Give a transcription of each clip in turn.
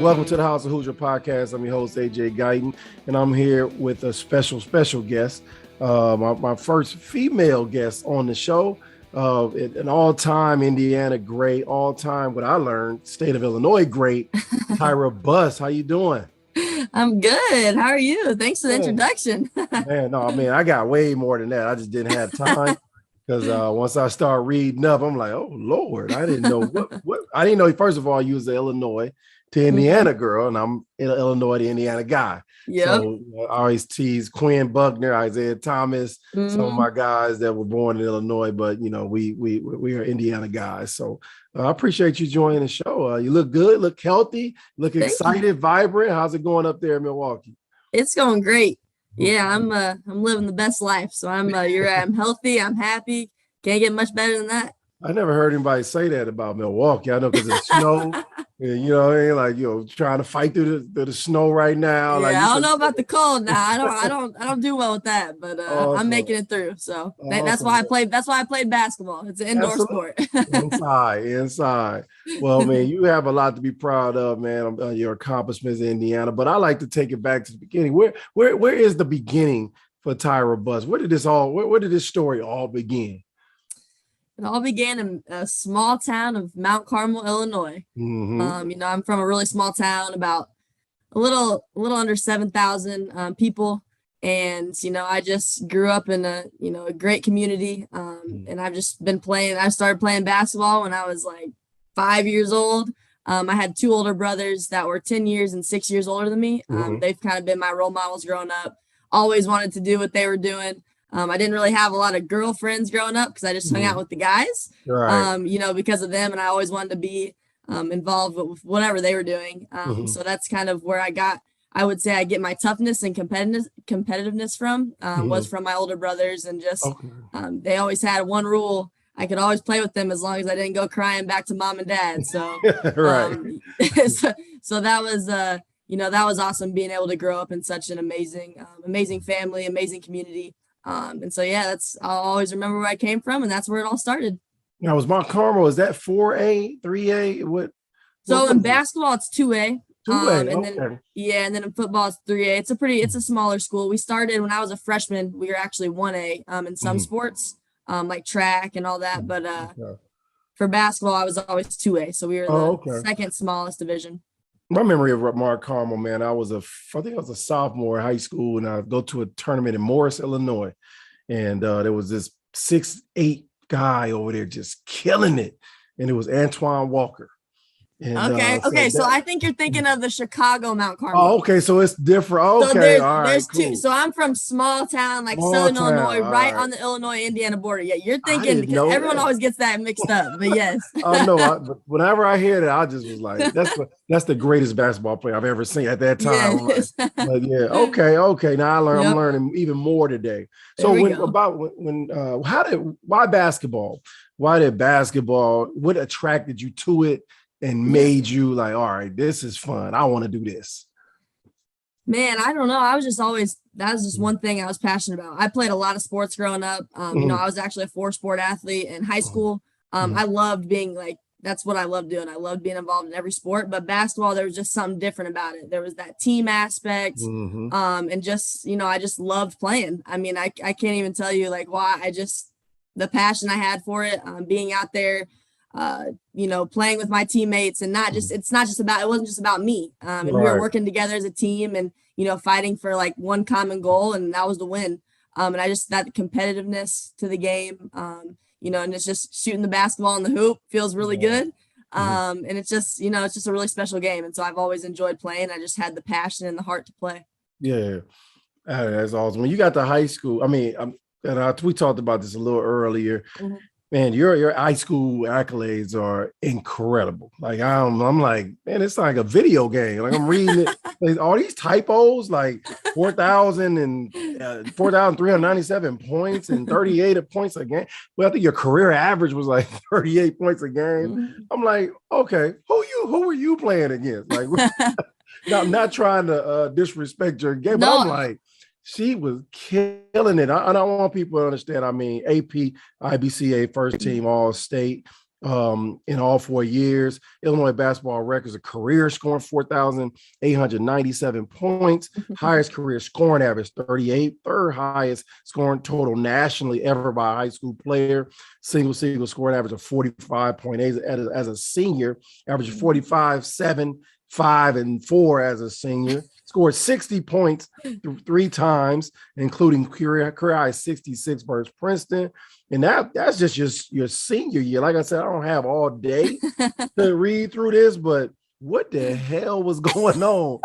Welcome to the House of Hoosier podcast. I'm your host, AJ Guyton, and I'm here with a special guest, my first female guest on the show, an all-time Indiana great, all-time, what I learned, state of Illinois great, Tyra Buss. How you doing? I'm good. How are you? Thanks for the introduction. I got way more than that. I just didn't have time. Because once I start reading up, I'm like, oh Lord, I didn't know what I didn't know. First of all, you was an Illinois to Indiana girl, and I'm an Illinois to Indiana guy. Yep. So I always tease Quinn Buckner, Isaiah Thomas, some of my guys that were born in Illinois, but we are Indiana guys. So I appreciate you joining the show. You look good, look healthy, look excited, vibrant. How's it going up there in Milwaukee? It's going great. Yeah, I'm living the best life. So you're right. I'm healthy. I'm happy. Can't get much better than that. I never heard anybody say that about Milwaukee. I know because it's snow, and, trying to fight through the snow right now. Yeah, I don't know about the cold now. I don't do well with that, but awesome. I'm making it through. So that's why I played. That's why I played basketball. It's an indoor sport. Inside. Well, man, you have a lot to be proud of, man. Your accomplishments in Indiana, but I like to take it back to the beginning. Where is the beginning for Tyra Buss? Where did this story all begin? It all began in a small town of Mount Carmel, Illinois. Mm-hmm. I'm from a really small town, about a little under 7,000 people. And, I just grew up in a great community. And I've just been playing. I started playing basketball when I was like 5 years old. I had two older brothers that were 10 years and 6 years older than me. They've kind of been my role models growing up. Always wanted to do what they were doing. I didn't really have a lot of girlfriends growing up because I just hung out with the guys, right. Because of them. And I always wanted to be involved with whatever they were doing. So that's kind of where I would say I get my toughness and competitiveness from, was from my older brothers. And just they always had one rule. I could always play with them as long as I didn't go crying back to mom and dad. So, right. So that was, that was awesome being able to grow up in such an amazing family, amazing community. I'll always remember where I came from, and that's where it all started. Now, was Mount Carmel, is that 4A, 3A? What in basketball, it's 2A. 2A, and then in football, it's 3A. It's a smaller school. We started when I was a freshman. We were actually 1A in some sports, like track and all that. But for basketball, I was always 2A. So we were the second smallest division. My memory of Mount Carmel, man, I think I was a sophomore in high school, and I'd go to a tournament in Morris, Illinois. And there was this 6'8" guy over there just killing it. And it was Antoine Walker. And, so I think you're thinking of the Chicago Mount Carmel. Oh, okay, so it's different. Okay, so there's two. So I'm from small town, like Southern Illinois, right on the Illinois-Indiana border. Yeah, you're thinking because everyone always gets that mixed up. But yes. But whenever I hear that, I just was like, that's the greatest basketball player I've ever seen at that time. Yes. But yeah, okay. Now I'm learning even more today. So why basketball? Why did basketball? What attracted you to it? And made you like, all right, this is fun. I want to do this. Man, I don't know. That was just one thing I was passionate about. I played a lot of sports growing up. I was actually a 4-sport athlete in high school. I loved being that's what I loved doing. I loved being involved in every sport, but basketball, there was just something different about it. There was that team aspect. And just, I just loved playing. I mean, I can't even tell you why. The passion I had for it, being out there, playing with my teammates and it wasn't just about me. And we were working together as a team and, fighting for one common goal, and that was the win. And that competitiveness to the game, and it's just shooting the basketball in the hoop feels really good. And it's just, it's just a really special game. And so I've always enjoyed playing. I just had the passion and the heart to play. Yeah. That's awesome. When you got to high school, we talked about this a little earlier. Man, your high school accolades are incredible. I'm like, man, it's like a video game. I'm reading it. All these typos, 4,397 points and 38 points a game. Well, I think your career average was 38 points a game. I'm like, okay, who were you playing against? Not trying to disrespect your game, but I'm like, she was killing it. I don't want people to understand. I mean, AP, IBCA, first team, all state. in all 4 years. Illinois basketball records a career scoring 4,897 points, highest career scoring average 38, third highest scoring total nationally ever by a high school player, single scoring average of 45.8 as a senior, average of 45, 7, 5, and 4 as a senior. Scored 60 points 3 times, including career high 66 versus Princeton. And that's just your senior year. Like I said, I don't have all day to read through this, but what the hell was going on?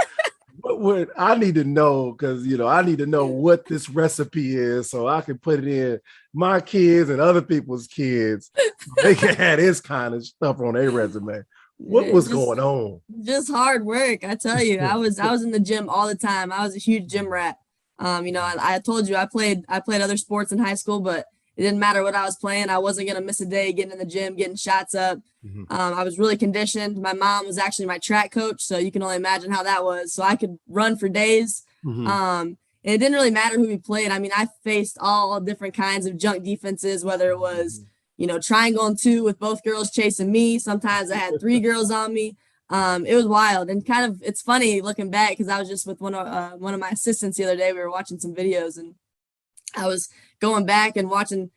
What I need to know, because I need to know what this recipe is so I can put it in my kids and other people's kids. They can have this kind of stuff on their resume. What was going on? Just hard work, I tell you. I was in the gym all the time. I was a huge gym rat. I told you I played other sports in high school, but it didn't matter what I was playing. I wasn't gonna miss a day getting in the gym, getting shots up. I was really conditioned. My mom was actually my track coach, so you can only imagine how that was. So I could run for days. And it didn't really matter who we played. I mean, I faced all different kinds of junk defenses, whether it was triangle and 2 with both girls chasing me. Sometimes I had 3 girls on me. It was wild, and kind of, it's funny looking back because I was just with one of my assistants the other day. We were watching some videos, and I was going back and watching.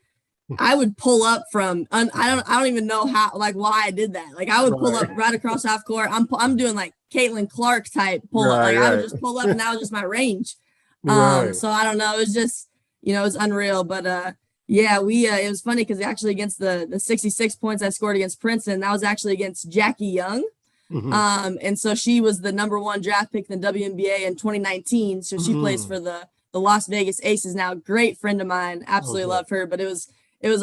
I would pull up from I don't even know how, like, why I did that. Like, I would pull up right across half court. I'm doing like Caitlin Clark type pull up. I would just pull up, and that was just my range. So I don't know. It was just it was unreal, but yeah, it was funny because actually against the 66 points I scored against Princeton, that was actually against Jackie Young. And so she was the #1 draft pick in the WNBA in 2019. So she plays for the Las Vegas Aces now. Great friend of mine. Absolutely love her. But it was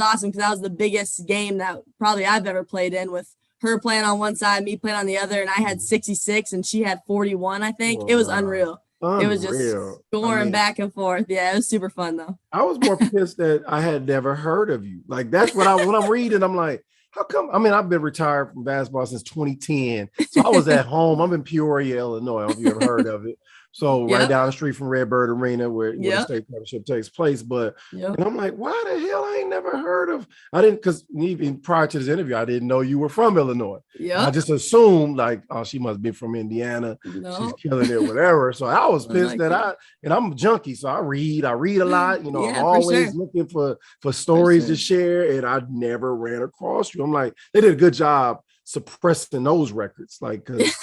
awesome because that was the biggest game that probably I've ever played in, with her playing on one side, me playing on the other. And I had 66 and she had 41, I think. It was unreal. It was just scoring back and forth. Yeah, it was super fun though. I was more pissed that I had never heard of you. Like, that's what when I'm reading, I'm like, how come? I mean, I've been retired from basketball since 2010. So I was at home. I'm in Peoria, Illinois. I don't know if you ever heard of it. So right down the street from Redbird Arena where the state championship takes place. But and I'm like, why the hell I ain't never heard of? I didn't, because even prior to this interview, I didn't know you were from Illinois. I just assumed like, oh, she must be from Indiana. She's killing it, whatever. So I was pissed and I'm a junkie, so I read a lot. I'm always looking for stories to share, and I never ran across you. I'm like, they did a good job suppressing those records, like, because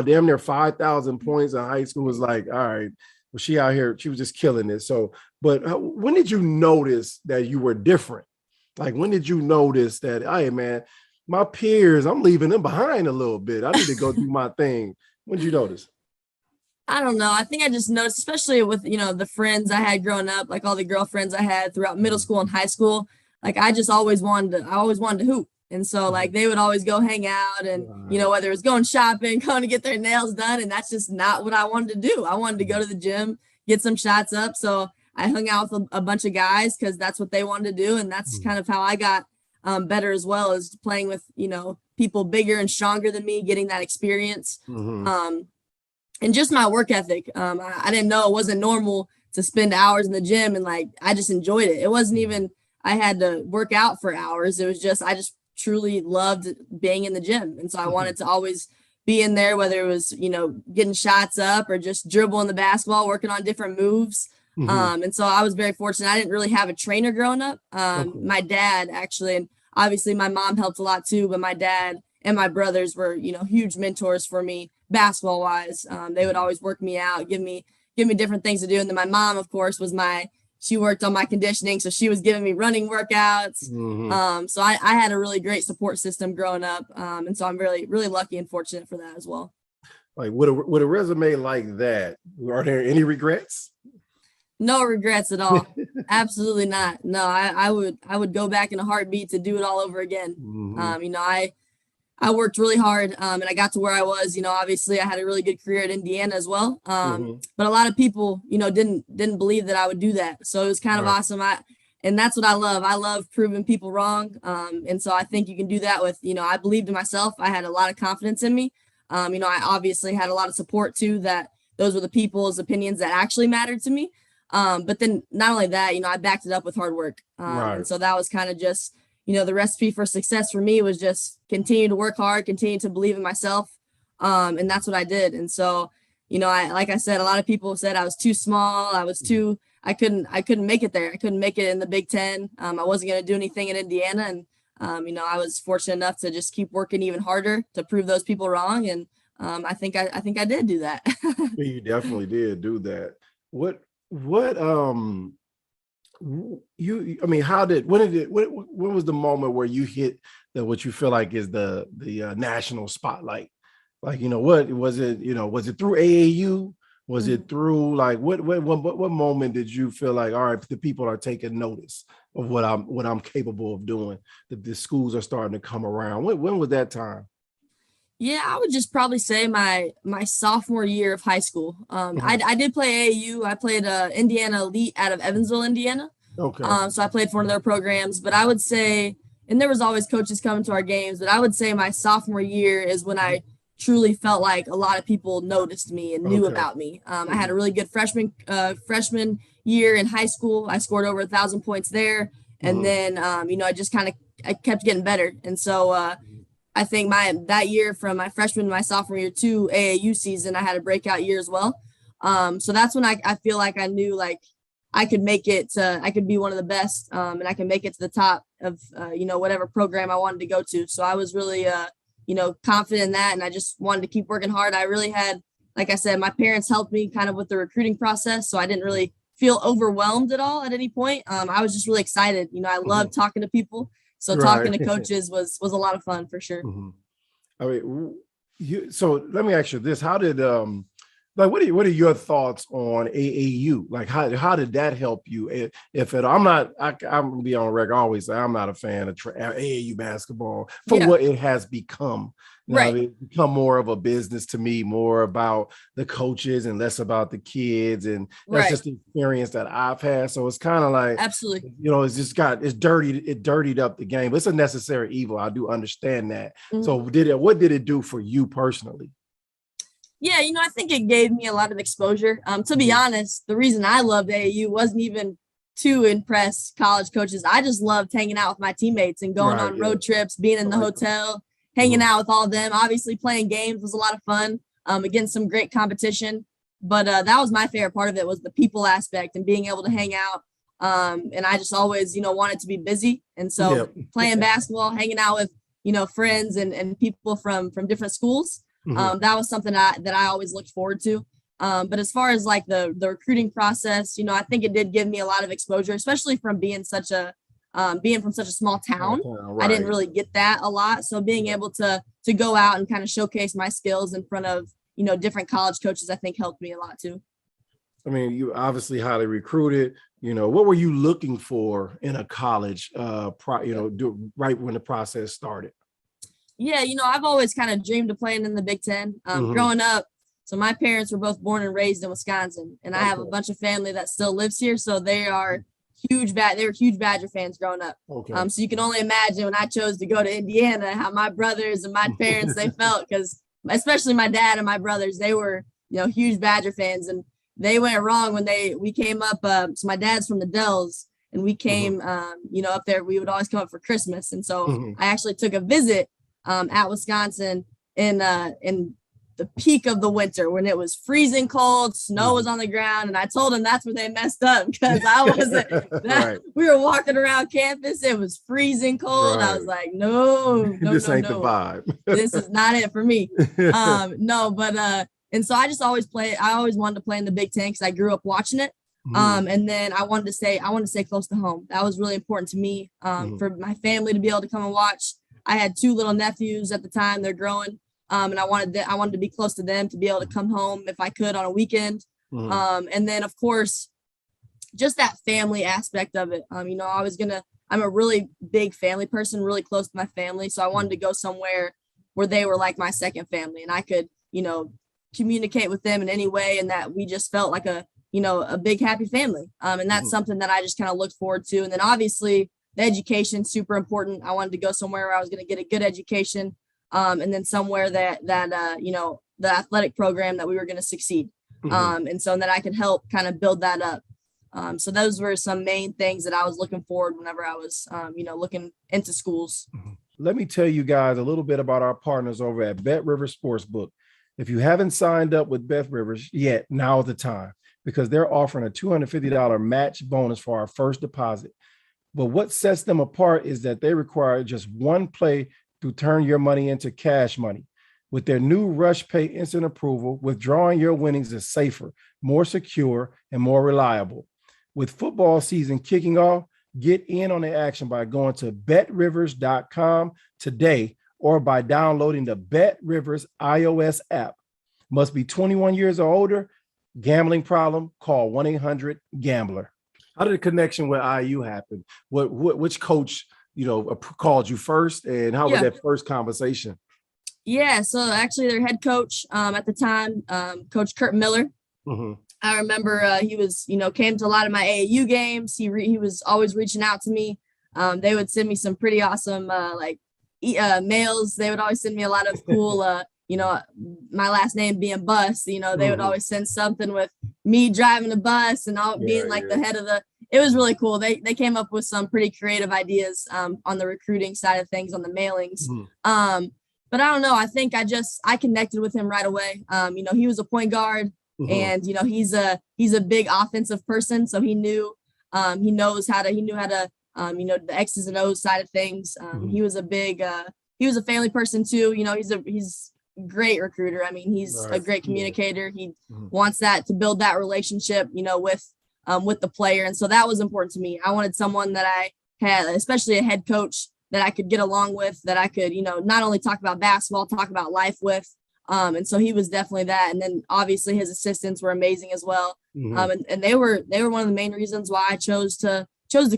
damn near 5,000 points in high school was like, all right, well, she out here, she was just killing it. So, but when did you notice that you were different? Like, when did you notice that, hey man, my peers, I'm leaving them behind a little bit, I need to go do my thing? When did you notice? I don't know. I think I just noticed, especially with the friends I had growing up, like all the girlfriends I had throughout middle school and high school. Like, I always wanted to hoop. And so like they would always go hang out and, whether it was going shopping, going to get their nails done. And that's just not what I wanted to do. I wanted to go to the gym, get some shots up. So I hung out with a bunch of guys because that's what they wanted to do. And that's kind of how I got better as well, as playing with, people bigger and stronger than me, getting that experience. And just my work ethic. I didn't know it wasn't normal to spend hours in the gym, and like, I just enjoyed it. It wasn't even, I had to work out for hours. It was just, I just truly loved being in the gym. And so I wanted to always be in there, whether it was, getting shots up or just dribbling the basketball, working on different moves. And so I was very fortunate. I didn't really have a trainer growing up. My dad actually, and obviously my mom helped a lot too, but my dad and my brothers were, huge mentors for me basketball wise. They would always work me out, give me different things to do. And then my mom, of course, she worked on my conditioning. So she was giving me running workouts. So I had a really great support system growing up. And so I'm really, really lucky and fortunate for that as well. Like, with a resume like that, are there any regrets? No regrets at all. Absolutely not. No, I would go back in a heartbeat to do it all over again. I worked really hard and I got to where I was. Obviously I had a really good career at Indiana as well. But a lot of people, didn't believe that I would do that. So it was kind of awesome. And that's what I love. I love proving people wrong. And so I think you can do that with, I believed in myself. I had a lot of confidence in me. I obviously had a lot of support too, that those were the people's opinions that actually mattered to me. But then not only that, I backed it up with hard work. And so that was kind of just, the recipe for success for me was just continue to work hard, continue to believe in myself. And that's what I did. And so, like I said, a lot of people said I was too small. I couldn't make it there. I couldn't make it in the Big Ten. I wasn't going to do anything in Indiana. And, I was fortunate enough to just keep working even harder to prove those people wrong. And I think I did do that. You definitely did do that. When was the moment where you hit what you feel like is the national spotlight? Like, what was it? Was it through AAU? Was it through what moment did you feel like, all right, the people are taking notice of what I'm capable of doing? The schools are starting to come around. When was that time? Yeah, I would just probably say my sophomore year of high school. I did play AAU. I played Indiana Elite out of Evansville, Indiana. Okay. So I played for one of their programs, but I would say, and there was always coaches coming to our games, but I would say my sophomore year is when I truly felt like a lot of people noticed me and knew about me. I had a really good freshman year in high school. I scored over 1,000 points there. And then, I kept getting better. And so I think that year from my freshman to my sophomore year to AAU season, I had a breakout year as well. So that's when I feel like I knew like I could make it I could be one of the best and I can make it to the top of, whatever program I wanted to go to. So I was really, confident in that. And I just wanted to keep working hard. I really had, like I said, my parents helped me kind of with the recruiting process. So I didn't really feel overwhelmed at all at any point. I was just really excited. I love talking to people. So talking to coaches was a lot of fun for sure. I mean, so let me ask you this: how did what are your thoughts on AAU? Like how did that help you? If it, I'm gonna be on record. I always say I'm not a fan of AAU basketball for what it has become. Right. It's become more of a business to me, more about the coaches and less about the kids. And that's just the experience that I've had. So it's kind of like, absolutely, it's dirtied up the game, but it's a necessary evil. I do understand that. So what did it do for you personally? Yeah, I think it gave me a lot of exposure. To be honest, the reason I loved AAU wasn't even to impress college coaches. I just loved hanging out with my teammates and going on road trips, being in the hotel, hanging out with all of them. Obviously, playing games was a lot of fun, against some great competition. But that was my favorite part of it, was the people aspect and being able to hang out. And I just always, wanted to be busy. And so playing basketball, hanging out with, friends and people from different schools, that was something that I always looked forward to. But as far as like the recruiting process, I think it did give me a lot of exposure, especially from being from such a small town. I didn't really get that a lot. So being able to go out and kind of showcase my skills in front of, different college coaches, I think helped me a lot too. I mean, you obviously highly recruited. What were you looking for in a college, right when the process started? Yeah, I've always kind of dreamed of playing in the Big Ten. Growing up, so my parents were both born and raised in Wisconsin, and I have a bunch of family that still lives here. So they are huge Badger fans growing up. So you can only imagine when I chose to go to Indiana, how my brothers and my parents, they felt, because especially my dad and my brothers, they were, huge Badger fans, and they went wrong when we came up. So my dad's from the Dells, and we came, up there. We would always come up for Christmas, and so I actually took a visit at Wisconsin in the peak of the winter when it was freezing cold, snow was on the ground, and I told them that's where they messed up, because I wasn't. We were walking around campus, it was freezing cold. I was like, no, this ain't the vibe. This is not it for me. And so I just always wanted to play in the Big Ten because I grew up watching it. And then I wanted to stay close to home. That was really important to me, for my family to be able to come and watch. I had 2 little nephews at the time; they're growing, and I wanted to be close to them, to be able to come home if I could on a weekend. And then, of course, just that family aspect of it. I'm a really big family person, really close to my family, so I wanted to go somewhere where they were like my second family, and I could, communicate with them in any way, and that we just felt like a big happy family. And that's something that I just kind of looked forward to. And then obviously the education, super important. I wanted to go somewhere where I was going to get a good education. And then somewhere that the athletic program that we were going to succeed. And so that I could help kind of build that up. So those were some main things that I was looking forward whenever I was, looking into schools. Let me tell you guys a little bit about our partners over at Bet Rivers Sportsbook. If you haven't signed up with Bet Rivers yet, now's the time, because they're offering a $250 match bonus for our first deposit. But what sets them apart is that they require just one play to turn your money into cash money. With their new Rush Pay instant approval, withdrawing your winnings is safer, more secure, and more reliable. With football season kicking off, get in on the action by going to betrivers.com today or by downloading the Bet Rivers iOS app. Must be 21 years or older. Gambling problem? Call 1-800-GAMBLER. How did the connection with IU happen? Which coach, called you first, and how was that first conversation? Yeah, so actually their head coach at the time, Coach Kurt Miller. Mm-hmm. I remember he was, came to a lot of my AAU games. He was always reaching out to me. They would send me some pretty awesome mails. They would always send me a lot of cool, my last name being Buss. They would always send something with me driving a bus and being the head of the. It was really cool. They came up with some pretty creative ideas on the recruiting side of things on the mailings. Mm-hmm. But I don't know. I think I connected with him right away. He was a point guard. Mm-hmm. And, he's a big offensive person. So he knew how to the X's and O's side of things. Mm-hmm. He was a family person too. He's a great recruiter. I mean, he's a great communicator. He wants to build that relationship, with the player. And so that was important to me. I wanted someone that I had, especially a head coach that I could get along with, that I could, not only talk about basketball, talk about life with. And so he was definitely that. And then obviously his assistants were amazing as well. Mm-hmm. And they were one of the main reasons why I chose to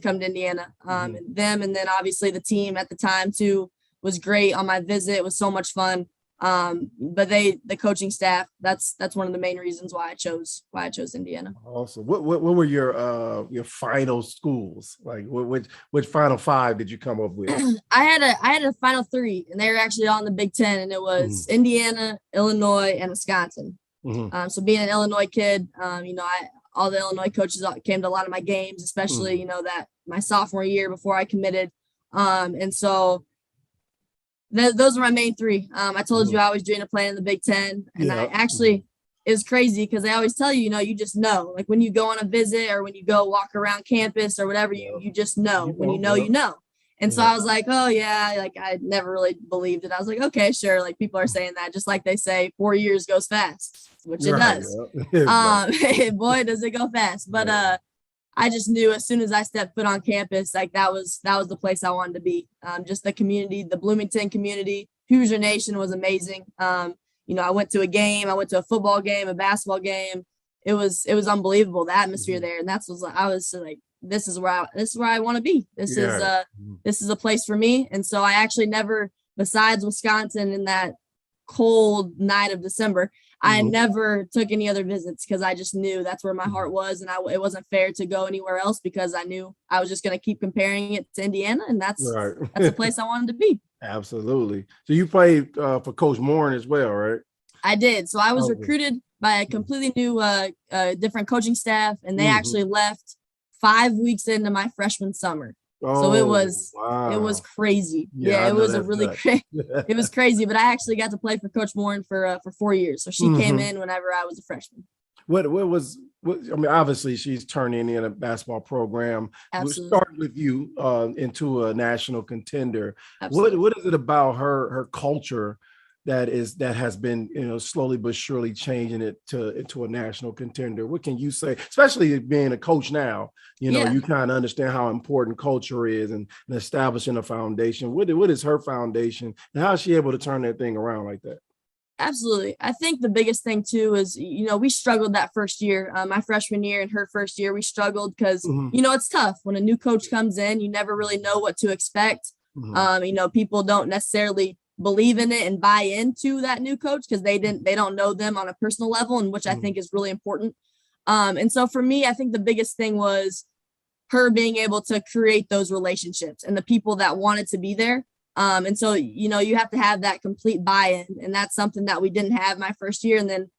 come to Indiana. And them, and then obviously the team at the time too was great on my visit. It was so much fun. But the coaching staff, that's one of the main reasons why I chose Indiana. Awesome. What were your final schools? Like which final five did you come up with? I had a final three, and they were actually all in the Big Ten, and it was Indiana, Illinois, and Wisconsin. Mm-hmm. So being an Illinois kid, all the Illinois coaches came to a lot of my games, especially, that my sophomore year before I committed. And so those are my main three. I told you I always dreamed of playing in the Big Ten, and it was crazy because they always tell you, you just know, like when you go on a visit or when you go walk around campus or whatever, you just know. When you know. And so I was like, oh yeah, like I never really believed it. I was like, okay, sure. Like people are saying that, just like they say 4 years goes fast, which it does. Boy, does it go fast. But I just knew as soon as I stepped foot on campus, like that was the place I wanted to be. Just the community, the Bloomington community, Hoosier Nation was amazing. I went to a game, I went to a football game, a basketball game. It was unbelievable, the atmosphere there. And I was like, this is where I want to be. This is a place for me. And so I actually never, besides Wisconsin in that cold night of December, I never took any other visits because I just knew that's where my heart was. And it wasn't fair to go anywhere else because I knew I was just going to keep comparing it to Indiana. And that's the place I wanted to be. Absolutely. So you played for Coach Morin as well, right? I did. So I was recruited by a completely new, different coaching staff, and they actually left 5 weeks into my freshman summer. So it was crazy. Yeah, it was it was crazy. But I actually got to play for Coach Morin for 4 years. So she came in whenever I was a freshman. What obviously she's turning in a basketball program. Absolutely. We started with you into a national contender. Absolutely. What is it about her culture that has been, slowly but surely changing it into a national contender? What can you say, especially being a coach now, you kind of understand how important culture is and establishing a foundation. What is her foundation and how is she able to turn that thing around like that? Absolutely. I think the biggest thing too is, we struggled that first year, my freshman year and her first year, we struggled because, it's tough when a new coach comes in, you never really know what to expect. People don't necessarily believe in it and buy into that new coach because they don't know them on a personal level, and which I think is really important. And so for me, I think the biggest thing was her being able to create those relationships and the people that wanted to be there. And so, you have to have that complete buy-in, and that's something that we didn't have my first year. And then,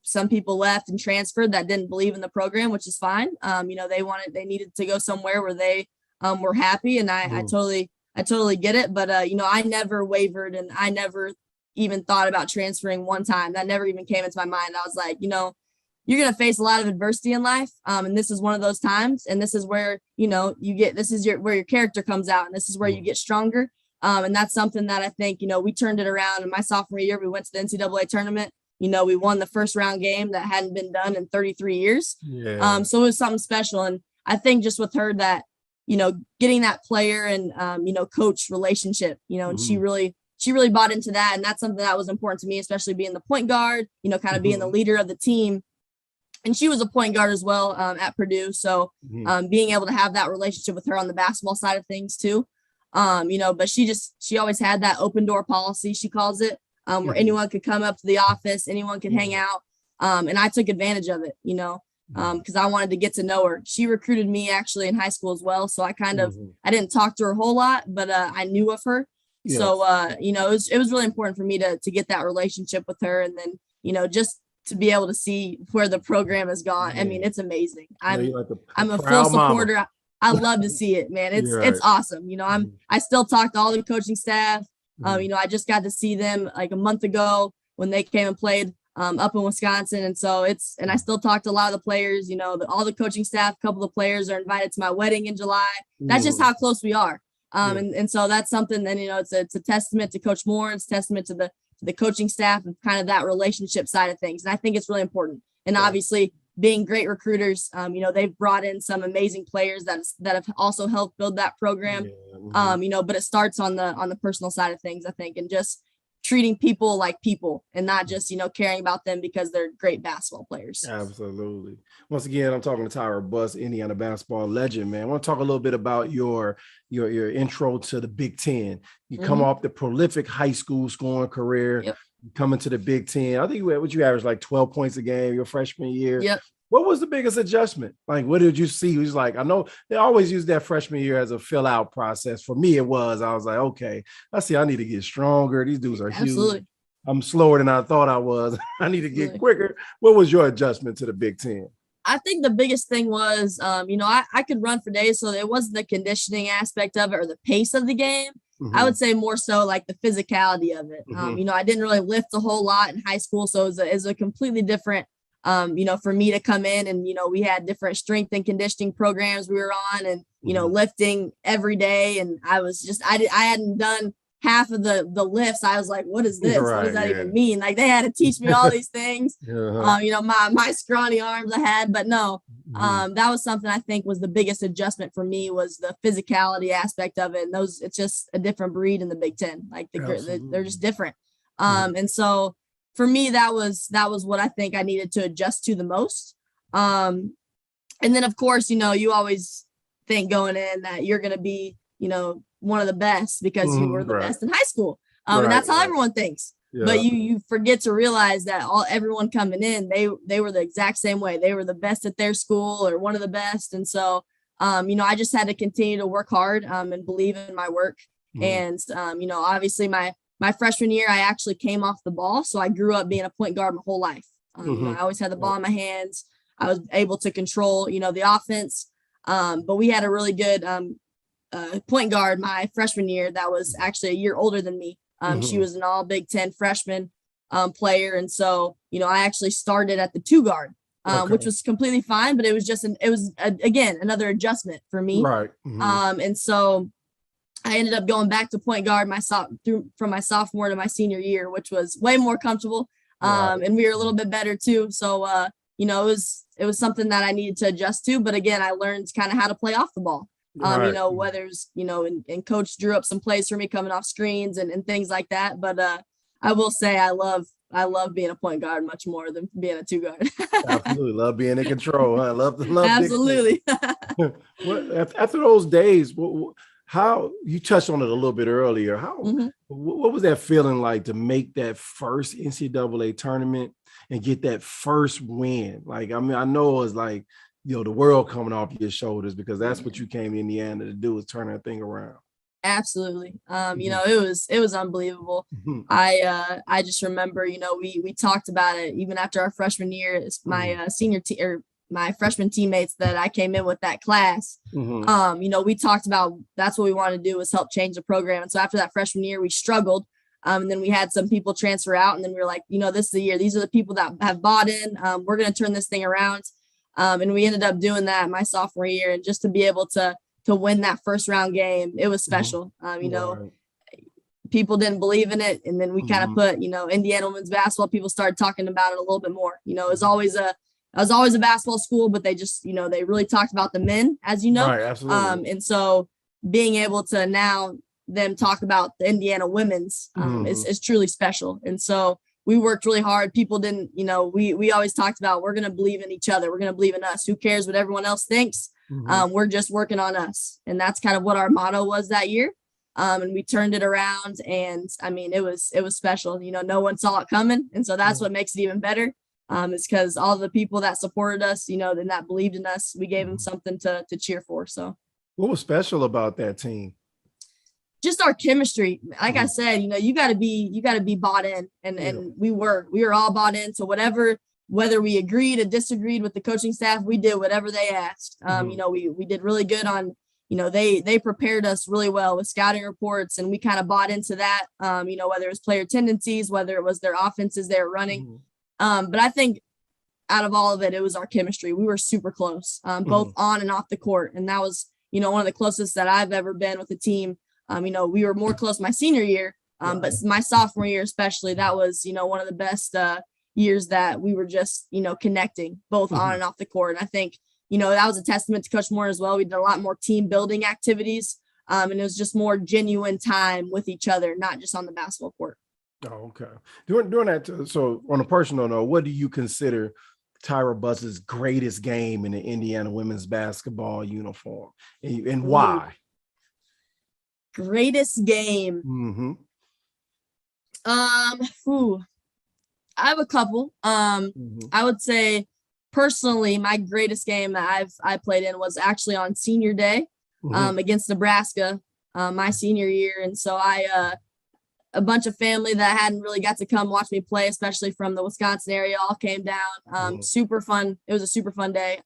some people left and transferred that didn't believe in the program, which is fine. They needed to go somewhere where they were happy, and I totally get it. But I never wavered, and I never even thought about transferring one time. That never even came into my mind. I was like, you're going to face a lot of adversity in life. And this is one of those times. And this is where, where your character comes out, and this is where you get stronger. And that's something that I think, we turned it around in my sophomore year. We went to the NCAA tournament. We won the first round game that hadn't been done in 33 years. Yeah. So it was something special. And I think just with her that, getting that player and, coach relationship, and she really bought into that. And that's something that was important to me, especially being the point guard, kind of being the leader of the team. And she was a point guard as well at Purdue. So being able to have that relationship with her on the basketball side of things too. But she always had that open door policy, she calls it, where anyone could come up to the office, anyone could hang out. And I took advantage of it, because I wanted to get to know her. She recruited me actually in high school as well. So I I didn't talk to her a whole lot, but I knew of her. Yes. So, it was really important for me to get that relationship with her. And then, just to be able to see where the program has gone. Yeah. I mean, it's amazing. I'm a full supporter. Mama. I love to see it, man. It's awesome. I still talk to all the coaching staff. I just got to see them like a month ago when they came and played up in Wisconsin. And so and I still talk to a lot of the players, all the coaching staff, a couple of players are invited to my wedding in July. That's just how close we are. And so that's something that, it's a testament to Coach Moore. It's a testament to the coaching staff and kind of that relationship side of things. And I think it's really important. And obviously being great recruiters, they've brought in some amazing players that have also helped build that program. But it starts on the personal side of things, I think, and just treating people like people and not just, caring about them because they're great basketball players. Absolutely. Once again, I'm talking to Tyra Buss, Indiana basketball legend, man. I want to talk a little bit about your intro to the Big Ten. You come off the prolific high school scoring career, coming to the Big Ten. I think you averaged like 12 points a game your freshman year. Yep. What was the biggest adjustment? Like, what did you see? It was like, I know they always use that freshman year as a fill out process. For me, I was like, okay, I need to get stronger. These dudes are huge. I'm slower than I thought I was. I need to get quicker. What was your adjustment to the Big Ten? I think the biggest thing was, I could run for days. So it wasn't the conditioning aspect of it or the pace of the game. I would say more so like the physicality of it. I didn't really lift a whole lot in high school. So it was a completely different, for me to come in and, we had different strength and conditioning programs we were on and, lifting every day. And I was I hadn't done half of the lifts. I was like, what is this? What does that even mean? Like they had to teach me all these things, my scrawny arms I had, but no, that was something I think was the biggest adjustment for me was the physicality aspect of it. And it's just a different breed in the Big Ten. Like they're just different. And so for me, that was what I think I needed to adjust to the most. And then of course, you always think going in that you're going to be, one of the best because you were the best in high school. And that's how everyone thinks. Yeah. But you forget to realize that everyone coming in, they were the exact same way. They were the best at their school or one of the best. And so, I just had to continue to work hard and believe in my work. And, obviously my freshman year, I actually came off the ball. So I grew up being a point guard my whole life. I always had the ball in my hands. I was able to control, the offense. But we had a really good point guard my freshman year that was actually a year older than me. She was an all Big Ten freshman player. And so, I actually started at the 2 guard, which was completely fine, but it was again, another adjustment for me. Right. And so I ended up going back to point guard from my sophomore to my senior year, which was way more comfortable. And we were a little bit better too. So, it was something that I needed to adjust to, but again, I learned kind of how to play off the ball. Whether it's, and coach drew up some plays for me coming off screens and things like that. But I will say I love being a point guard much more than being a 2 guard. Absolutely. Love being in control. I love absolutely. After those days, how you touched on it a little bit earlier. What was that feeling like to make that first NCAA tournament and get that first win? Like, I mean, I know it was like, the world coming off your shoulders because that's what you came to Indiana to do is turn that thing around. Absolutely. It was unbelievable. I just remember, we talked about it even after our freshman year. It's my my freshman teammates that I came in with that class. We talked about that's what we wanted to do was help change the program. And so after that freshman year, we struggled. And then we had some people transfer out, and then we were like, this is the year. These are the people that have bought in. We're going to turn this thing around. And we ended up doing that my sophomore year. And just to be able to win that first round game, it was special. People didn't believe in it. And then we kind of put, Indiana women's basketball, people started talking about it a little bit more. It was always a basketball school, but they just, they really talked about the men, as you know. Right, absolutely. And so being able to now them talk about the Indiana women's is truly special. And so we worked really hard. People didn't, we always talked about, we're going to believe in each other. We're going to believe in us. Who cares what everyone else thinks? We're just working on us. And that's kind of what our motto was that year. And we turned it around, and I mean, it was special. No one saw it coming. And so that's what makes it even better. Is because all the people that supported us, and that believed in us, we gave them something to cheer for. So what was special about that team? Just our chemistry. Like I said, you got to be bought in, and we were all bought in. So whether we agreed or disagreed with the coaching staff, we did whatever they asked. We did really good on, they prepared us really well with scouting reports, and we kind of bought into that, whether it was player tendencies, whether it was their offenses they were running. But I think out of all of it, it was our chemistry. We were super close, both on and off the court. And that was, one of the closest that I've ever been with a team. We were more close my senior year, but my sophomore year, especially, that was, one of the best years that we were just, connecting both on and off the court. And I think, that was a testament to Coach Moore as well. We did a lot more team building activities, and it was just more genuine time with each other, not just on the basketball court. Oh, okay. During that, so on a personal note, what do you consider Tyra Buss's greatest game in the Indiana women's basketball uniform, and why? Greatest game. I have a couple. I would say personally, my greatest game that I played in was actually on senior day, against Nebraska, my senior year. And so a bunch of family that hadn't really got to come watch me play, especially from the Wisconsin area, all came down. Super fun. It was a super fun day.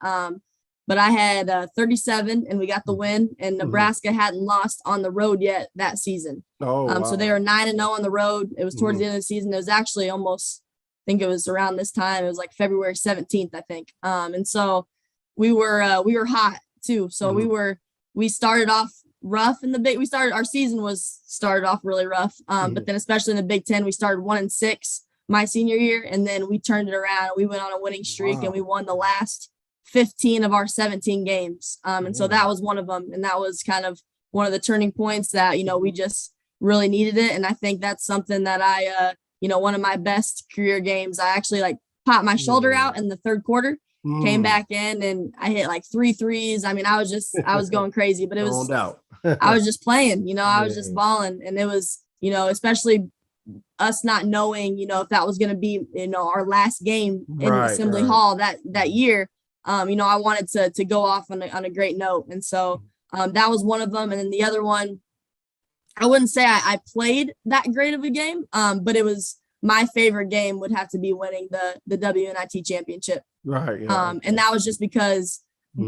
But I had 37 and we got the win, and Nebraska hadn't lost on the road yet that season. Wow. So they were 9-0 on the road. It was towards the end of the season. It was actually almost, I think it was around this time. It was like February 17th, I think. And so we were hot too. So we started off rough in our season started off really rough. But then especially in the Big Ten, we started 1-6 my senior year, and then we turned it around. We went on a winning streak, and we won the last 15 of our 17 games. And so that was one of them. And that was kind of one of the turning points that, we just really needed it. And I think that's something that I, one of my best career games, I actually popped my shoulder out in the third quarter, came back in, and I hit 3 threes. I mean, I was going crazy, but it was, I was just playing, I was just balling. And it was, especially us not knowing, if that was going to be, our last game in Assembly Hall that year. I wanted to go off on a great note. And so that was one of them. And then the other one, I wouldn't say I played that great of a game, but it was my favorite game would have to be winning the WNIT championship. Right. Yeah. And that was just because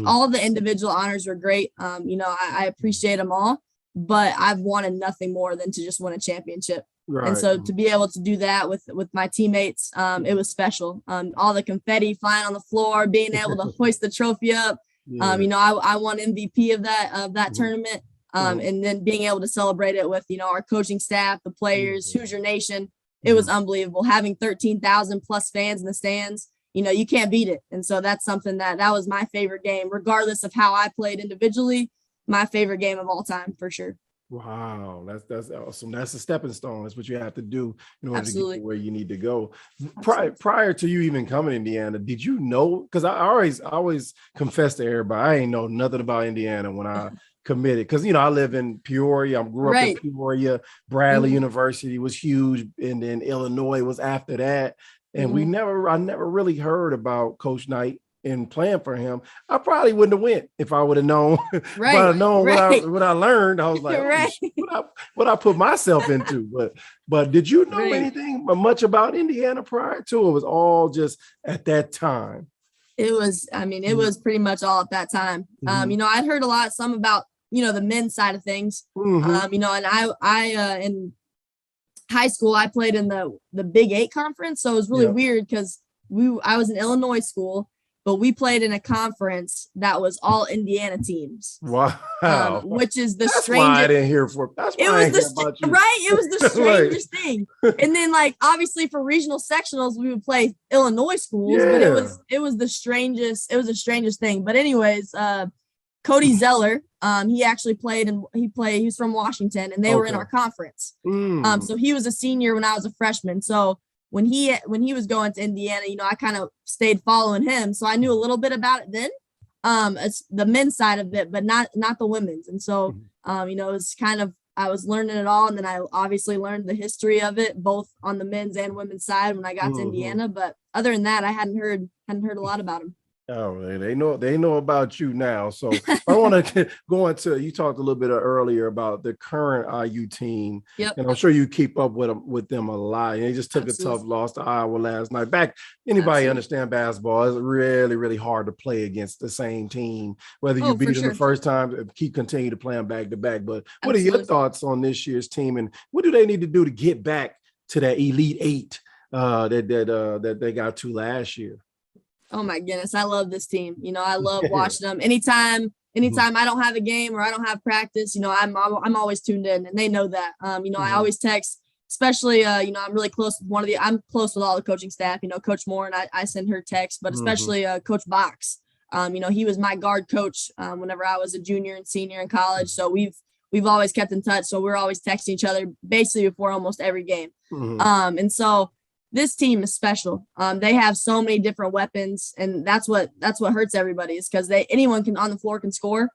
all of the individual honors were great. I appreciate them all, but I've wanted nothing more than to just win a championship. Right. And so to be able to do that with my teammates, it was special. All the confetti flying on the floor, being able to hoist the trophy up. I won MVP of that tournament. And then being able to celebrate it with, our coaching staff, the players, Hoosier Nation. It was unbelievable. Having 13,000 plus fans in the stands, you can't beat it. And so that's something that was my favorite game, regardless of how I played individually. My favorite game of all time, for sure. Wow, that's awesome. That's a stepping stone. That's what you have to do in order to get to where you need to go. Prior to you even coming to Indiana, did you know? Because I always confess to everybody, I ain't know nothing about Indiana when I committed. Because I live in Peoria. I grew up in Peoria. Bradley University was huge, and then Illinois was after that. And I never really heard about Coach Knight in playing for him, I probably wouldn't have went if I would have known. Right. If I'd have known Right. what I learned, I was like, Right. what I put myself into. But did you know Right. anything much about Indiana prior to? It was all just at that time. It was, I mean, it was pretty much all at that time. You know, I'd heard some about, you know, the men's side of things. You know, and I in high school, I played in the Big 8 conference. So it was really weird because I was in Illinois school, but we played in a conference that was all Indiana teams. Wow. Which is the That's strangest. why I didn't hear for. That's why I didn't hear about you. Right. It was the strangest thing. And then, like, obviously for regional sectionals, we would play Illinois schools, but it was the strangest. It was the strangest thing. But anyways, Cody Zeller, he actually played and he was from Washington, and they were in our conference. So he was a senior when I was a freshman. So when he was going to Indiana, you know, I kind of stayed following him. So I knew a little bit about it then. It's the men's side of it, but not the women's. And so, you know, it's kind of, I was learning it all. And then I obviously learned the history of it, both on the men's and women's side when I got to Indiana. But other than that, I hadn't heard a lot about him. Oh, they know about you now. So I want to go into, you talked a little bit earlier about the current IU team. And I'm sure you keep up with them a lot. And they just took a tough loss to Iowa last night. Anybody understand basketball? It's really, really hard to play against the same team, whether you beat them the first time, continue to play them back to back. But what are your thoughts on this year's team, and what do they need to do to get back to that Elite Eight that they got to last year? Oh my goodness, I love this team. You know, I love watching them. Anytime I don't have a game or I don't have practice, you know, I'm always tuned in, and they know that. You know, I always text, especially you know, I'm really close with I'm close with all the coaching staff. You know, Coach Moore, and I send her texts, but especially Coach Box. You know, he was my guard coach whenever I was a junior and senior in college. So we've always kept in touch. So we're always texting each other basically before almost every game. And so this team is special. They have so many different weapons, and that's what hurts everybody, is because anyone can on the floor can score.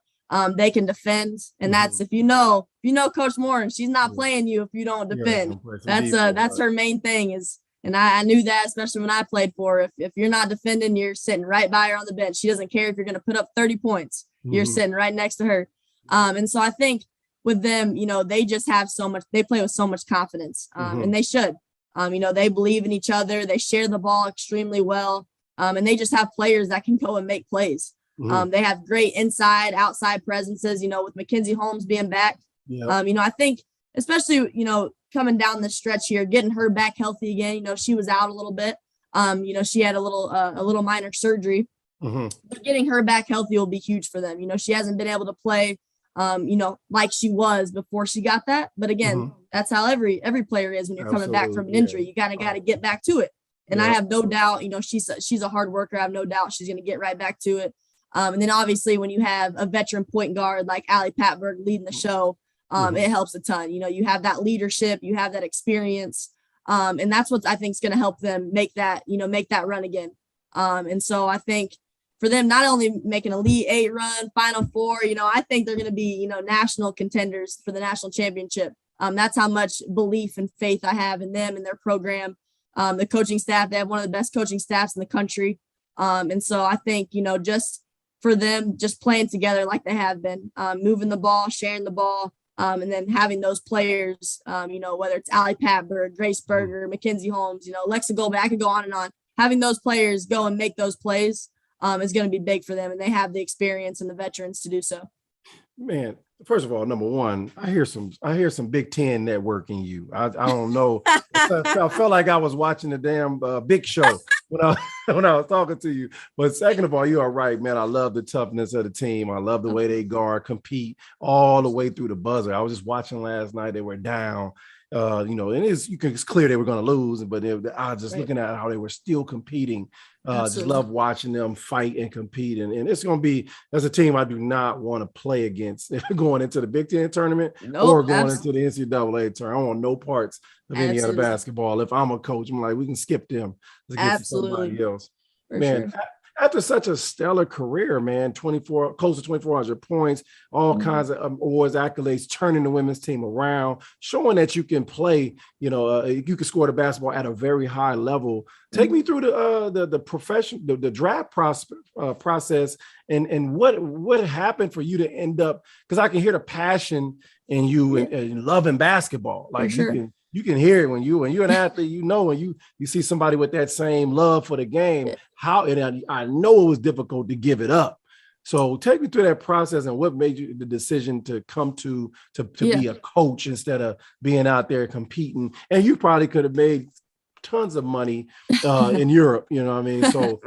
They can defend, and that's if you know Coach Moore, and she's not playing you if you don't defend. That's her main thing is, and I knew that, especially when I played for her. If you're not defending, you're sitting right by her on the bench. She doesn't care if you're going to put up 30 points. You're sitting right next to her. And so I think with them, you know, they just have so much. They play with so much confidence, and they should. You know, they believe in each other. They share the ball extremely well. And they just have players that can go and make plays. They have great inside, outside presences, you know, with Mackenzie Holmes being back. You know, I think especially, you know, coming down the stretch here, getting her back healthy again. You know, she was out a little bit. You know, she had a little minor surgery. But getting her back healthy will be huge for them. You know, she hasn't been able to play you know, like she was before she got that. But again, that's how every player is when you're coming back from an injury. You got to get back to it. And I have no doubt, you know, she's a hard worker. I have no doubt she's going to get right back to it. And then obviously when you have a veteran point guard like Allie Patberg leading the show, it helps a ton. You know, you have that leadership, you have that experience. And that's what I think is going to help them make that run again. And so I think for them, not only making Elite 8 run, Final Four, you know, I think they're going to be, you know, national contenders for the national championship. That's how much belief and faith I have in them and their program. The coaching staff, they have one of the best coaching staffs in the country. And so I think, you know, just for them, just playing together like they have been, moving the ball, sharing the ball, and then having those players, you know, whether it's Allie Patberg, Grace Berger, Mackenzie Holmes, you know, Alexa Goldberg, I could go on and on. Having those players go and make those plays is going to be big for them, and they have the experience and the veterans to do so. Man, first of all, number one, I hear some Big Ten network in you. I don't know. I felt like I was watching the damn Big Show when I was talking to you. But second of all, you are right, man. I love the toughness of the team. I love the way they guard, compete all the way through the buzzer. I was just watching last night. They were down. You know, and it's clear they were going to lose, but I was just looking at how they were still competing. Just love watching them fight and compete. And it's going to be, as a team, I do not want to play against going into the Big Ten tournament or going into the NCAA tournament. I don't want no parts of any other basketball. If I'm a coach, I'm like, we can skip them. Let's get to somebody else. Man, after such a stellar career, man, close to 2,400 points, all kinds of awards, accolades, turning the women's team around, showing that you can play, you can score the basketball at a very high level. Take me through the draft process and what happened for you to end up, because I can hear the passion in you and loving basketball. Like you can hear it when you're an athlete, when you see somebody with that same love for the game, I know it was difficult to give it up. So take me through that process and what made you the decision to come to be a coach instead of being out there competing. And you probably could have made tons of money in Europe, you know what I mean? So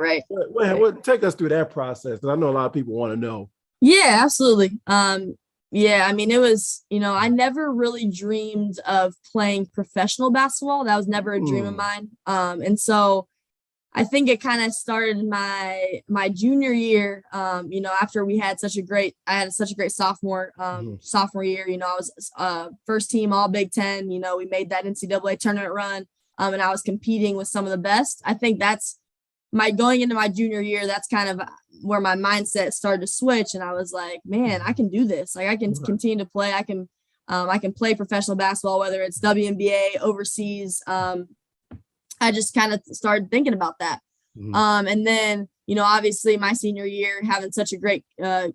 take us through that process, because I know a lot of people want to know. Yeah, absolutely. Yeah, I mean, it was, I never really dreamed of playing professional basketball. That was never a dream of mine. And so I think it kind of started my junior year, after I had such a great sophomore year. I was first team all Big Ten. We made that NCAA tournament run, and I was competing with some of the best. I think that's going into my junior year. That's kind of where my mindset started to switch, and I was like, man, I can do this. Like, I can continue to play. I can play professional basketball, whether it's WNBA, overseas. I just kind of started thinking about that. And then, obviously my senior year, having such a great year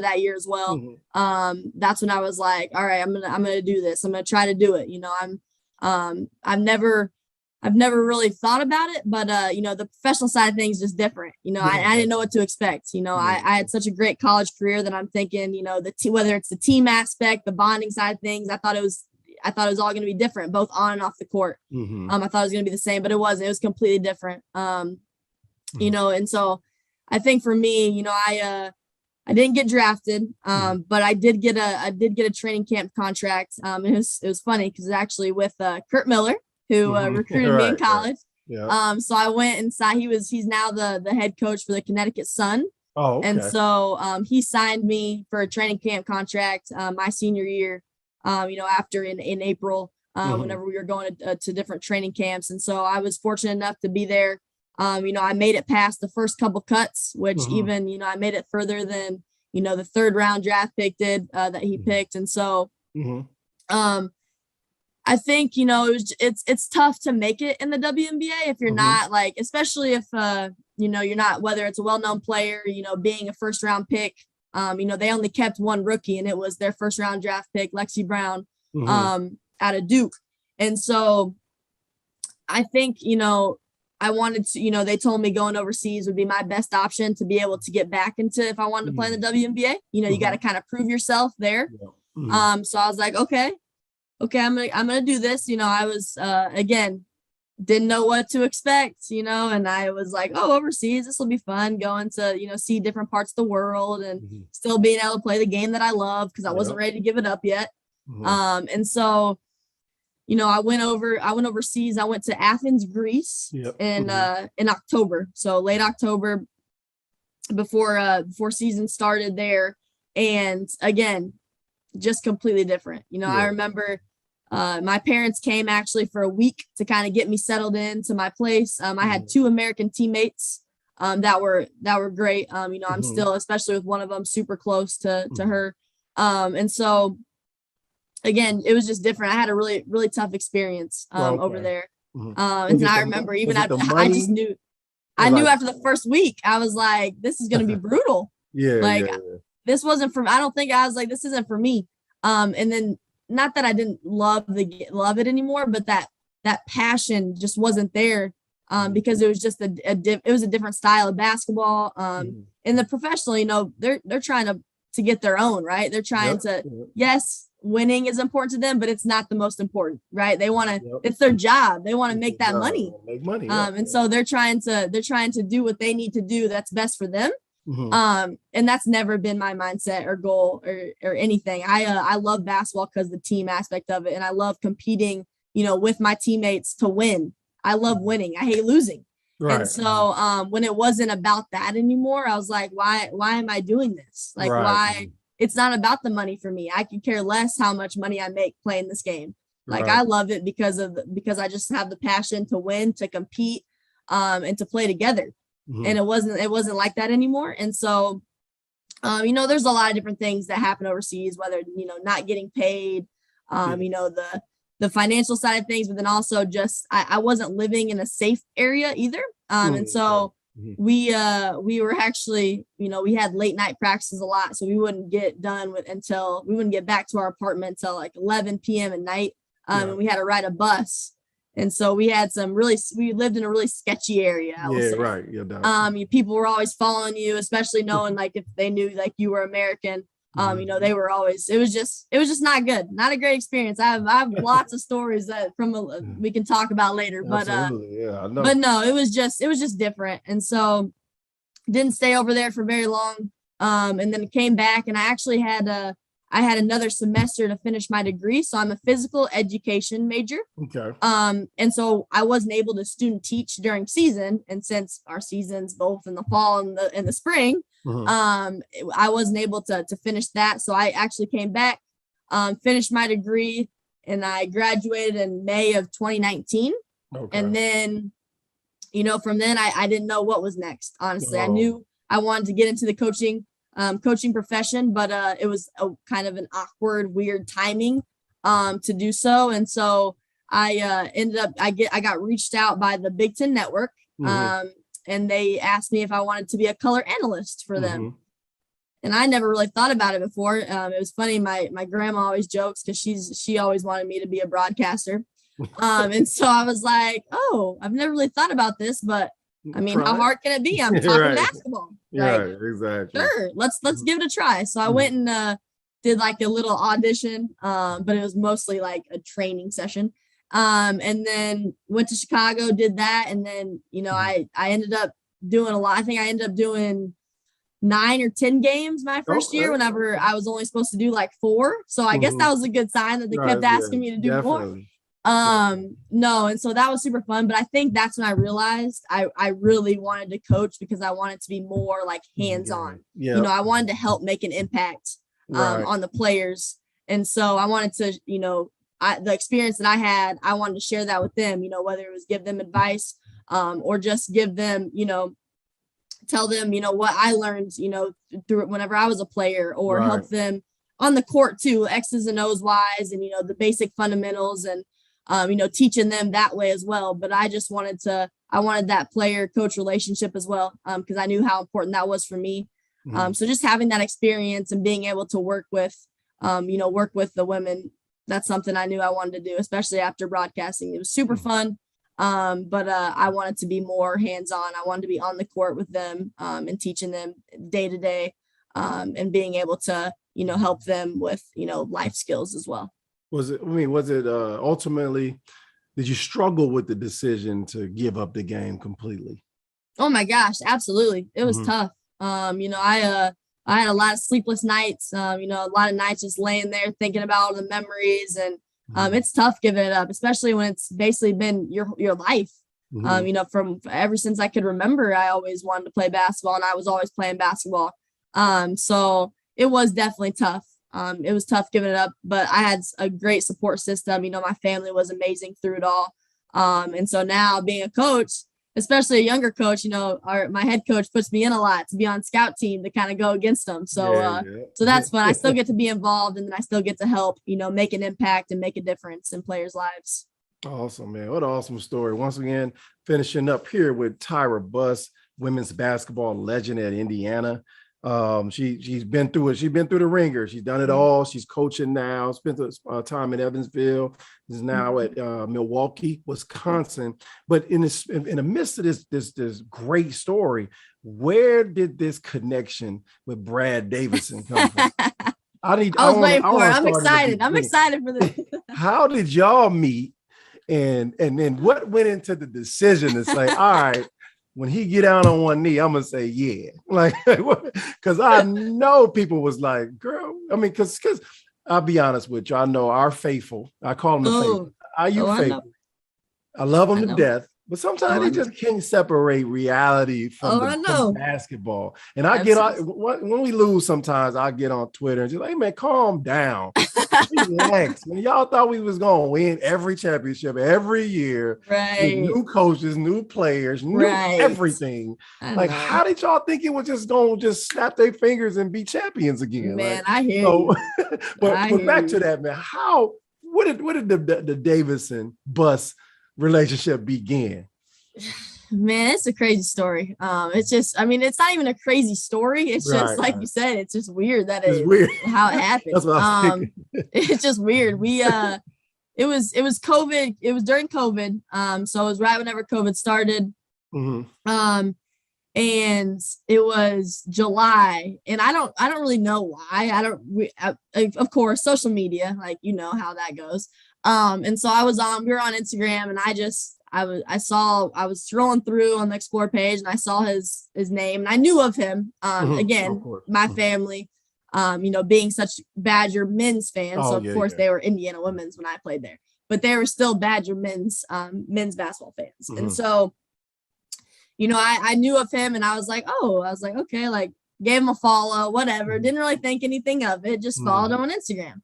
that year as well. That's when I was like, all right, I'm going to do this. I'm going to try to do it. I've never really thought about it, but the professional side of things is just different. I didn't know what to expect. I had such a great college career that I'm thinking, whether it's the team aspect, the bonding side of things, I thought it was all going to be different, both on and off the court. I thought it was going to be the same, but it wasn't. It was completely different. And so I think for me, I didn't get drafted, but I did get a training camp contract. It was funny because it's actually with Kurt Miller, who recruited me in college. So I went inside. He's now the head coach for the Connecticut Sun. Oh, okay. And so he signed me for a training camp contract my senior year. After in April, whenever we were going to different training camps. And so I was fortunate enough to be there. I made it past the first couple cuts, which even, I made it further than, the third round draft pick did that he picked. And so I think, it's tough to make it in the WNBA if you're not like, especially if, you're not, whether it's a well-known player, being a first round pick. They only kept one rookie, and it was their first round draft pick, Lexi Brown, out of Duke. And so I think, I wanted to, they told me going overseas would be my best option to be able to get back into, if I wanted to play in the WNBA, you got to kind of prove yourself there. So I was like, okay, I'm going to do this. I was, again, didn't know what to expect, and I was like, oh, overseas, this will be fun, going to, see different parts of the world and still being able to play the game that I love, because I wasn't ready to give it up yet. And so, I went overseas. I went to Athens, Greece in October. So late October, before season started there. And again, just completely different. I remember my parents came actually for a week to kind of get me settled into my place. I had two American teammates that were great. I'm still, especially with one of them, super close to her. And so again, it was just different. I had a really, really tough experience over there. And I remember even I just knew, I knew after the first week, I was like, this is going to be brutal. This wasn't for, I don't think I was like, this isn't for me. And then, not that I didn't love it anymore, but that passion just wasn't there, because it was just it was a different style of basketball. And the professional, they're trying to get their own, right? They're trying to, yes, winning is important to them, but it's not the most important, right? They want to, it's their job. They want to make that money. Make money. And so they're trying to do what they need to do that's best for them. And that's never been my mindset or goal or anything. I love basketball because the team aspect of it. And I love competing, with my teammates to win. I love winning. I hate losing. Right. And so when it wasn't about that anymore, I was like, why am I doing this? Like, why? It's not about the money for me. I could care less how much money I make playing this game. Like, I love it because I just have the passion to win, to compete, and to play together. and it wasn't like that anymore. And so, there's a lot of different things that happen overseas, whether, not getting paid, the financial side of things, but then also just, I wasn't living in a safe area either. And so we were actually, we had late night practices a lot. So we wouldn't get we wouldn't get back to our apartment until like 11 p.m. at night. And we had to ride a bus. And so we lived in a really sketchy area. Right. Yeah. People were always following you, especially knowing like if they knew like you were American. They were always, it was just not good. Not a great experience. I have lots of stories that we can talk about later, but I know. But no, it was just different. And so didn't stay over there for very long. And then came back, and I actually had another semester to finish my degree. So I'm a physical education major. Okay. And so I wasn't able to student teach during season. And since our seasons both in the fall and the spring, I wasn't able to finish that. So I actually came back, finished my degree, and I graduated in May of 2019. Okay. And then, from then I didn't know what was next. Honestly, I knew I wanted to get into the coaching profession, but it was a kind of an awkward, weird timing to do so. And so I I got reached out by the Big Ten Network. And they asked me if I wanted to be a color analyst for them. And I never really thought about it before. It was funny. My grandma always jokes because she always wanted me to be a broadcaster. And so I was like, oh, I've never really thought about this, but I mean, how hard can it be? I'm talking basketball. Like, right, exactly. Sure, let's give it a try. So I went and did like a little audition, but it was mostly like a training session. And then went to Chicago, did that. And then, I ended up doing a lot. I think I ended up doing 9 or 10 games my first year, whenever I was only supposed to do like 4. So I guess that was a good sign that they kept asking me to do more. No. And so that was super fun. But I think that's when I realized I really wanted to coach, because I wanted to be more like hands-on. Yeah. I wanted to help make an impact on the players. And so I wanted to, the experience that I had, I wanted to share that with them, whether it was give them advice, or just give them, tell them, what I learned, through it whenever I was a player, or help them on the court too, X's and O's, Y's, and, the basic fundamentals, and, teaching them that way as well. But I just wanted that player coach relationship as well, because I knew how important that was for me. So just having that experience and being able to work with the women, that's something I knew I wanted to do, especially after broadcasting. It was super fun. But I wanted to be more hands-on. I wanted to be on the court with them, and teaching them day to day, and being able to, help them with, life skills as well. Was it ultimately, did you struggle with the decision to give up the game completely? Oh my gosh, absolutely. It was tough. I had a lot of sleepless nights, a lot of nights just laying there thinking about all the memories, and it's tough giving it up, especially when it's basically been your life. From ever since I could remember, I always wanted to play basketball, and I was always playing basketball. So it was definitely tough. It was tough giving it up, but I had a great support system. My family was amazing through it all. And so now being a coach, especially a younger coach, my head coach puts me in a lot to be on scout team to kind of go against them. So, so that's fun. I still get to be involved, and then I still get to help, make an impact and make a difference in players' lives. Awesome, man. What an awesome story. Once again, finishing up here with Tyra Buss, women's basketball legend at Indiana. She's been through it. She's been through the ringer. She's done it all. She's coaching now. Spent time in Evansville. Is now at Milwaukee, Wisconsin. But in the midst of this great story, where did this connection with Brad Davison come from? I was waiting for it. I'm excited. I'm excited for this. How did y'all meet? And then what went into the decision to say, all right, when he get down on one knee, I'm gonna say, yeah, like, because I know people was like, girl, I mean, because I'll be honest with you, I know our faithful, I call them the faithful, faithful. I love them to death, but sometimes they just can't separate reality from basketball. And I get on when we lose, sometimes I get on Twitter and just like, hey man, calm down. Relax, man. Y'all thought we was gonna win every championship every year with Right. new coaches, new players, new everything. Like, how did y'all think it was just gonna just snap their fingers and be champions again? Man, like, I hear you. but back to that, man. What did the Davison Buss relationship begin? Man, it's a crazy story. It's just, I mean, it's not even a crazy story. It's just like you said, it's just weird that it's weird how it happened. That's what I was thinking. It's just weird. It was COVID. It was during COVID. So it was right whenever COVID started. Mm-hmm. And it was July, and I don't really know why. Of course, social media, like, you know how that goes. And so we were on Instagram, and I was scrolling through on the Explore page, and I saw his name, and I knew of him. Again, my family, being such Badger men's fans. So of course they were Indiana women's when I played there, but they were still Badger men's basketball fans. And so, I knew of him, and I was like, okay, like, gave him a follow, whatever. Didn't really think anything of it. Just followed him on Instagram.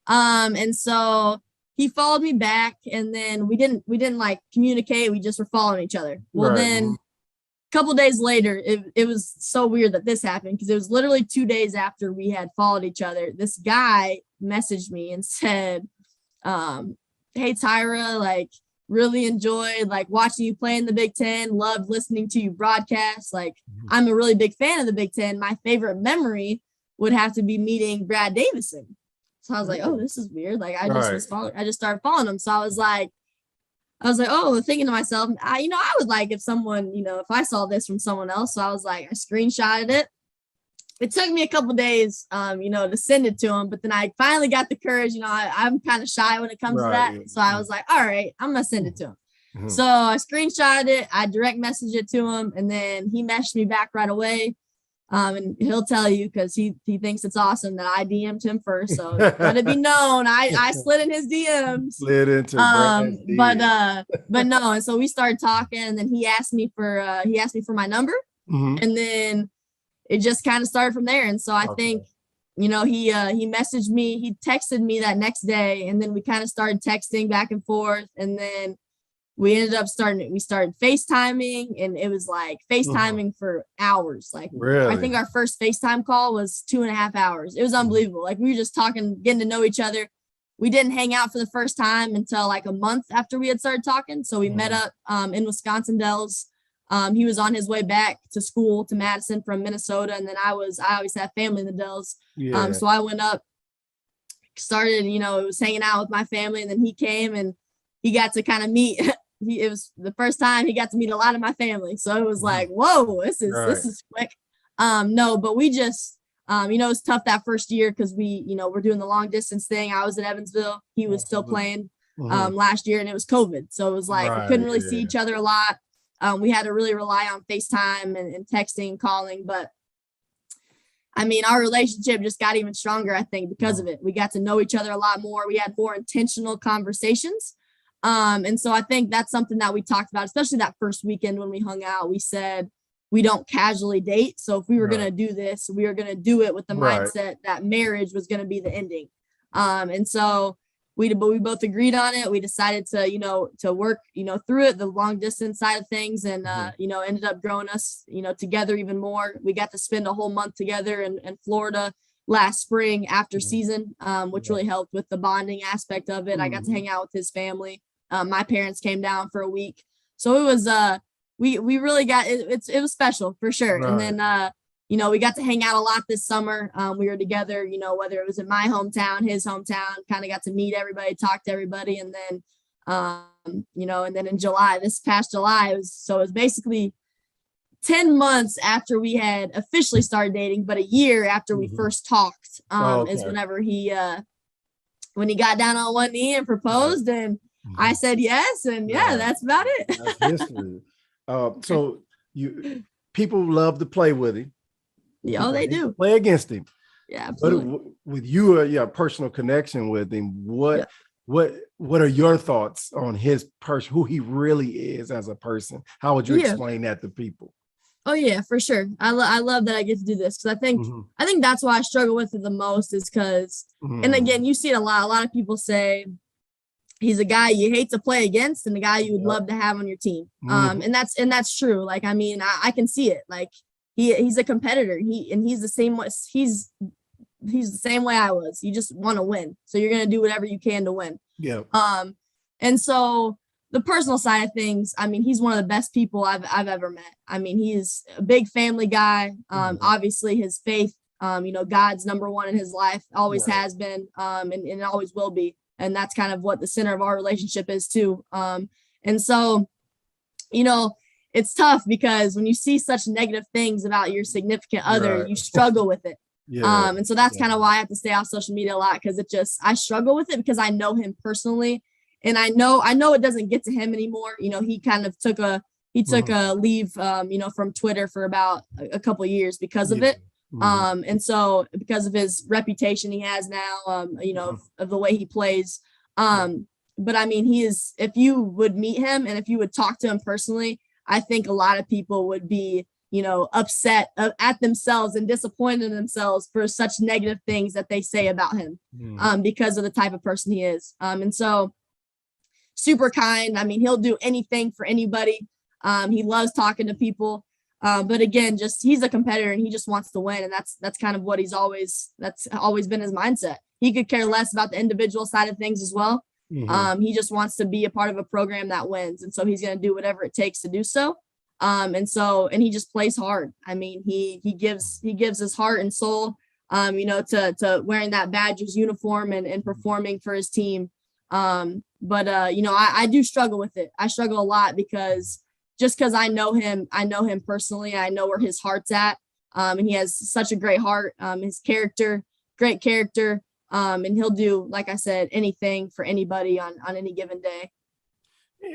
And so he followed me back, and then we didn't like communicate. We just were following each other. Well, then a couple days later, it was so weird that this happened, because it was literally 2 days after we had followed each other. This guy messaged me and said, hey, Tyra, like, really enjoyed like watching you play in the Big Ten, loved listening to you broadcast. Like, I'm a really big fan of the Big Ten. My favorite memory would have to be meeting Brad Davison. So I was like, oh, this is weird. Like, I just started following him. So I was like, oh, thinking to myself, I would like if someone, if I saw this from someone else. So I was like, I screenshotted it. It took me a couple days, to send it to him, but then I finally got the courage. I'm kind of shy when it comes to that. So I was like, all right, I'm going to send it to him. So I screenshotted it. I direct messaged it to him, and then he messaged me back right away. And he'll tell you, because he thinks it's awesome that I DM'd him first. So let it be known, I slid in his DMs. Slid into but no. And so we started talking, and then he asked me for my number, and then it just kind of started from there. And so I think, he messaged me, he texted me that next day, and then we kind of started texting back and forth. And then we ended up started FaceTiming, and it was like FaceTiming for hours. Like, really? I think our first FaceTime call was 2.5 hours. It was unbelievable. Like, we were just talking, getting to know each other. We didn't hang out for the first time until like a month after we had started talking. So we met up in Wisconsin Dells. He was on his way back to school to Madison from Minnesota. And then I always have family in the Dells. So I went up, started, it was hanging out with my family. And then he came, and he got to kind of meet, it was the first time he got to meet a lot of my family. So it was like, whoa, this is quick. No, but we just, it was tough that first year, because we're doing the long distance thing. I was in Evansville. He was still playing last year, and it was COVID. So it was like, we couldn't really see each other a lot. We had to really rely on FaceTime and texting, calling. But I mean, our relationship just got even stronger, I think, because of it. We got to know each other a lot more. We had more intentional conversations. And so I think that's something that we talked about, especially that first weekend when we hung out. We said we don't casually date. So if we were going to do this, we were going to do it with the mindset that marriage was going to be the ending. And so we both agreed on it. We decided to work, through it, the long distance side of things, and, ended up growing us, together even more. We got to spend a whole month together in Florida last spring after season, which really helped with the bonding aspect of it. I got to hang out with his family. My parents came down for a week. So it was, we really got, it was special for sure. Right. And then, we got to hang out a lot this summer. We were together, whether it was in my hometown, his hometown, kind of got to meet everybody, talk to everybody. And then, and then in July, this past July, it was basically 10 months after we had officially started dating, but a year after we first talked, is whenever when he got down on one knee and proposed, and I said yes, and that's about it. That's history. So people love to play with him. Yeah, they do. Play against him. Yeah, absolutely. But with your personal connection with him, what are your thoughts on his person, who he really is as a person? How would you explain that to people? Oh yeah, for sure. I love that I get to do this because I think that's why I struggle with it the most is because, and again, you see it a lot. A lot of people say he's a guy you hate to play against and the guy you would love to have on your team. And that's true. Like, I mean, I can see it. Like he's a competitor. He's the same way. He's the same way I was. You just want to win, so you're gonna do whatever you can to win. Yeah. And so the personal side of things, I mean, he's one of the best people I've ever met. I mean, he's a big family guy. Obviously his faith, God's number one in his life, always has been, and always will be. And that's kind of what the center of our relationship is too. And so, it's tough because when you see such negative things about your significant other, you struggle with it. And so that's kind of why I have to stay off social media a lot, because I struggle with it because I know him personally. And I know it doesn't get to him anymore. He kind of took a leave, from Twitter for about a couple of years because of it. And so because of his reputation he has now, of the way he plays. But I mean, if you would meet him and if you would talk to him personally, I think a lot of people would be, upset at themselves and disappointed in themselves for such negative things that they say about him, because of the type of person he is. And so super kind. I mean, he'll do anything for anybody. He loves talking to people. But again, he's a competitor and he just wants to win. And that's kind of what that's always been his mindset. He could care less about the individual side of things as well. He just wants to be a part of a program that wins. And so he's going to do whatever it takes to do so. And he just plays hard. I mean, he gives his heart and soul, to wearing that Badgers uniform and performing for his team. But I do struggle with it. I struggle a lot because I know him personally. I know where his heart's at. And he has such a great heart. His great character. And he'll do, like I said, anything for anybody on any given day.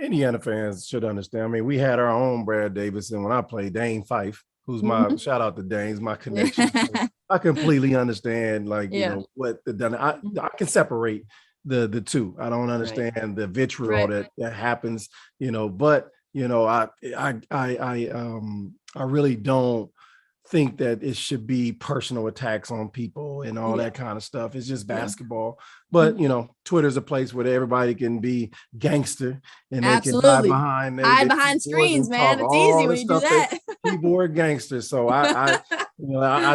Indiana fans should understand. I mean, we had our own Brad Davison when I played, Dane Fife, who's my shout out to Dane's my connection. I completely understand, what the done. I can separate the two. I don't understand the vitriol that happens, but I really don't think that it should be personal attacks on people and all that kind of stuff. It's just basketball. But Twitter's a place where everybody can be gangster and they can hide behind screens, man. It's easy when you do that. Keyboard gangster. So I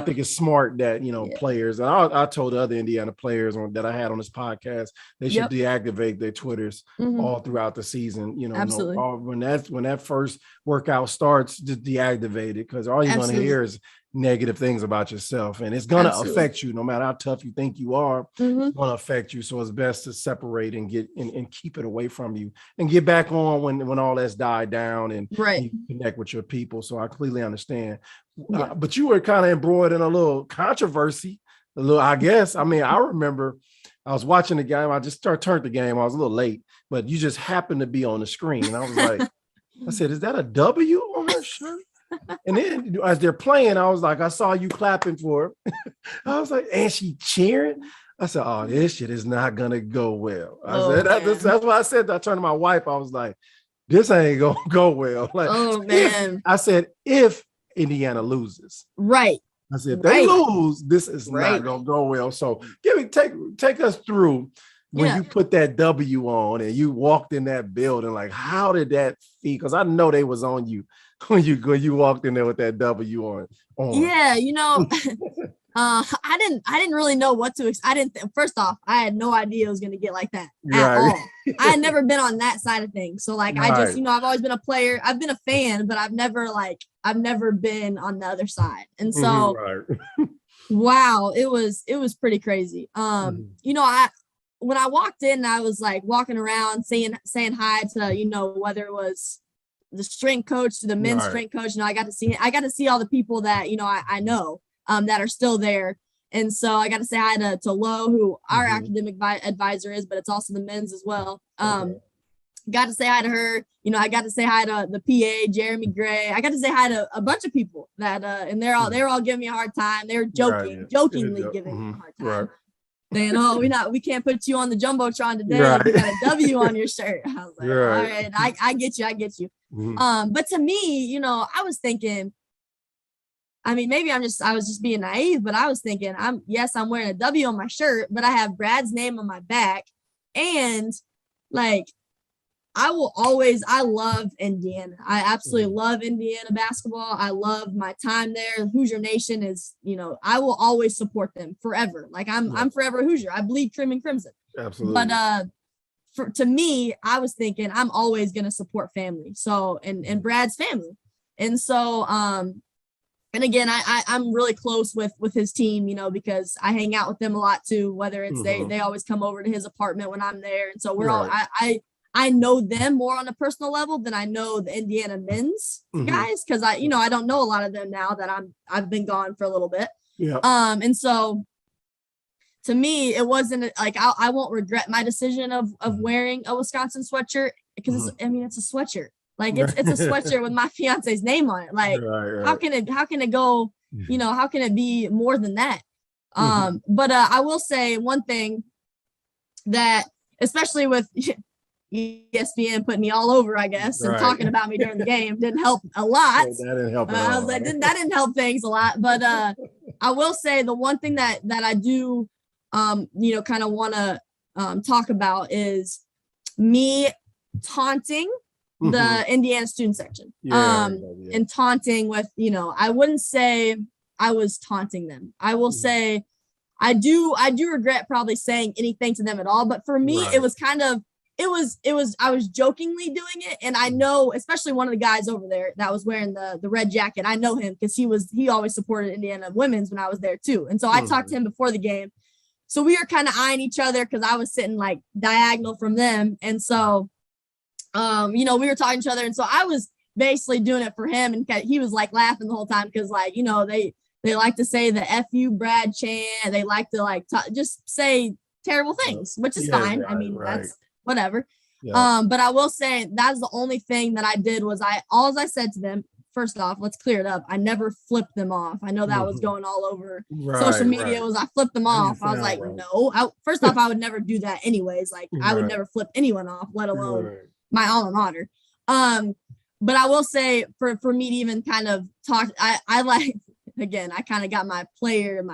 think it's smart that players. And I told the other Indiana players that I had on this podcast they should deactivate their Twitters all throughout the season. Absolutely. When that first workout starts, just deactivate it, because all you're going to hear is negative things about yourself, and it's going to affect you no matter how tough you think you are. It's going to affect you. So it's best to separate and get and keep it away from you and get back on when all that's died down and you connect with your people. So I completely understand. But you were kind of embroiled in a little controversy, I guess. I mean, I remember I was watching the game. I just turned the game. I was a little late, but you just happened to be on the screen. And I was like, I said, is that a W on her shirt? And then as they're playing, I was like, I saw you clapping for her. I was like, and she cheering. I said, oh, this shit is not going to go well. That's what I said. I turned to my wife. I was like, this ain't going to go well. I said, if Indiana loses. Right. I said, if they lose, this is not going to go well. So take us through when you put that W on and you walked in that building. Like, how did that feel? Because I know they was on you when you walked in there with that W on. Yeah, I didn't really know what to expect. First off, I had no idea it was going to get like that at all. I had never been on that side of things. So I just, I've always been a player. I've been a fan, but I've never been on the other side. And so, wow, it was pretty crazy. When I walked in, I was like walking around saying hi to, whether it was the strength coach to the men's strength coach. I got to see all the people that, I know, that are still there. And so I got to say hi to Lo, who our academic advisor is, but it's also the men's as well. Got to say hi to her. I got to say hi to the PA, Jeremy Gray. I got to say hi to a bunch of people that, and they were all giving me a hard time. They were jokingly giving me a hard time. Saying, we can't put you on the Jumbotron today. You got a W on your shirt. I was like, all right, I get you. But to me, I was thinking, I mean, maybe I was just being naive, but I was thinking, I'm wearing a W on my shirt, but I have Brad's name on my back. And like, I love Indiana. I absolutely love Indiana basketball. I love my time there. Hoosier Nation is, I will always support them forever. Like I'm forever Hoosier. I bleed cream and crimson. Absolutely. But to me, I was thinking I'm always going to support family. So, and Brad's family. And so, and again, I'm really close with his team, because I hang out with them a lot too, whether it's they always come over to his apartment when I'm there. And so we're all, I know them more on a personal level than I know the Indiana men's guys. Cause I don't know a lot of them now that I've been gone for a little bit. Yeah. And so to me, it wasn't like, I won't regret my decision of wearing a Wisconsin sweatshirt because it's a sweatshirt. Like it's a sweatshirt with my fiance's name on it. Like how can it go, how can it be more than that? But I will say one thing that, especially with ESPN putting me all over, I guess, and talking about me during the game didn't help a lot. That didn't help I was like, that didn't help things a lot. But I will say the one thing that I do, kind of want to talk about is me taunting the Indiana student section, and taunting with, I wouldn't say I was taunting them. I will say I do regret probably saying anything to them at all. But for me, it was kind of, I was jokingly doing it. And I know, especially one of the guys over there that was wearing the red jacket, I know him because he always supported Indiana women's when I was there too. And so I talked to him before the game. So we were kind of eyeing each other because I was sitting like diagonal from them. And so, we were talking to each other. And so I was basically doing it for him. And he was like laughing the whole time because like, they like to say the F you Brad chant. They like to just say terrible things, which is fine. I mean, that's whatever. Yeah. But I will say that's the only thing that I did was all I said to them, first off, let's clear it up. I never flipped them off. I know that was going all over social media was I flipped them off. I was like, no, first off, I would never do that anyways. Like I would never flip anyone off, let alone my alma mater. But I will say for me to even kind of talk, I like, again, I kind of got my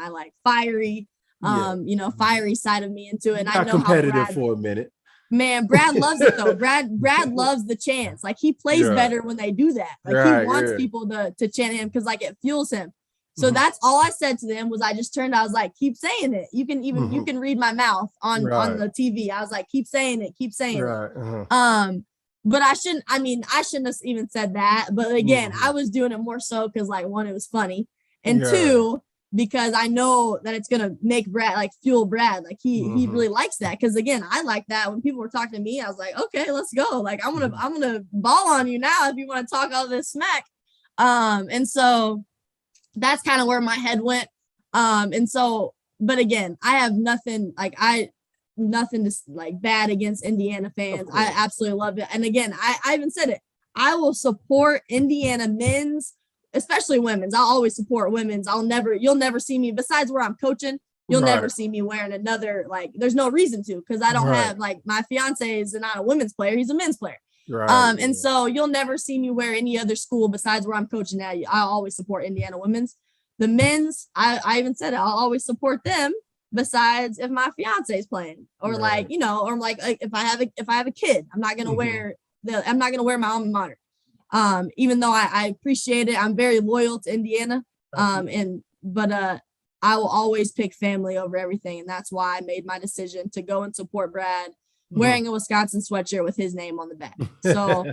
like fiery, fiery side of me into it. And I know competitive how Brad, for a minute. Man, Brad loves it though. Brad loves the chants. Like he plays better when they do that. Like he wants people to chant him because like it fuels him. So that's all I said to them was I just turned. I was like, keep saying it. You can even you can read my mouth on the TV. I was like, keep saying it, keep saying it. But I shouldn't have even said that. But again, I was doing it more so because like one, it was funny, and two, because I know that it's gonna make Brad like fuel Brad. Like he really likes that. Because again, I like that. When people were talking to me, I was like, okay, let's go. Like I'm gonna ball on you now if you want to talk all this smack. And so that's kind of where my head went. And so, but again, I have nothing to like bad against Indiana fans. I absolutely love it. And again, I even said it. I will support Indiana men's, especially women's. I'll always support women's. You'll never see me besides where I'm coaching. You'll never see me wearing another, like, there's no reason to, because I don't have like my fiance is not a women's player. He's a men's player. And so you'll never see me wear any other school besides where I'm coaching at. I'll always support Indiana women's. The men's, I even said it, I'll always support them besides if my fiance is playing or like, or like if I have a kid, I'm not going to wear my alma mater. Even though I appreciate it. I'm very loyal to Indiana. But I will always pick family over everything. And that's why I made my decision to go and support Brad wearing a Wisconsin sweatshirt with his name on the back. So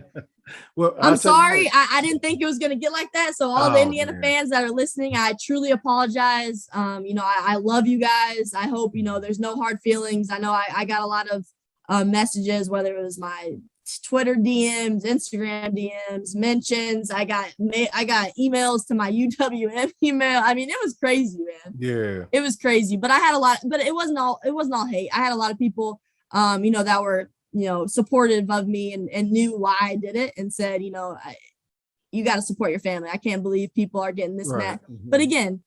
well, I'm sorry. I didn't think it was going to get like that. So all the Indiana fans that are listening, I truly apologize. I love you guys. I hope, there's no hard feelings. I know I got a lot of messages, whether it was my Twitter DMs, Instagram DMs, mentions. I got emails to my UWM email. I mean, it was crazy, man. Yeah, it was crazy. But I had a lot, but it wasn't all hate. I had a lot of people, that were, supportive of me and knew why I did it and said, you got to support your family. I can't believe people are getting this mad. But again,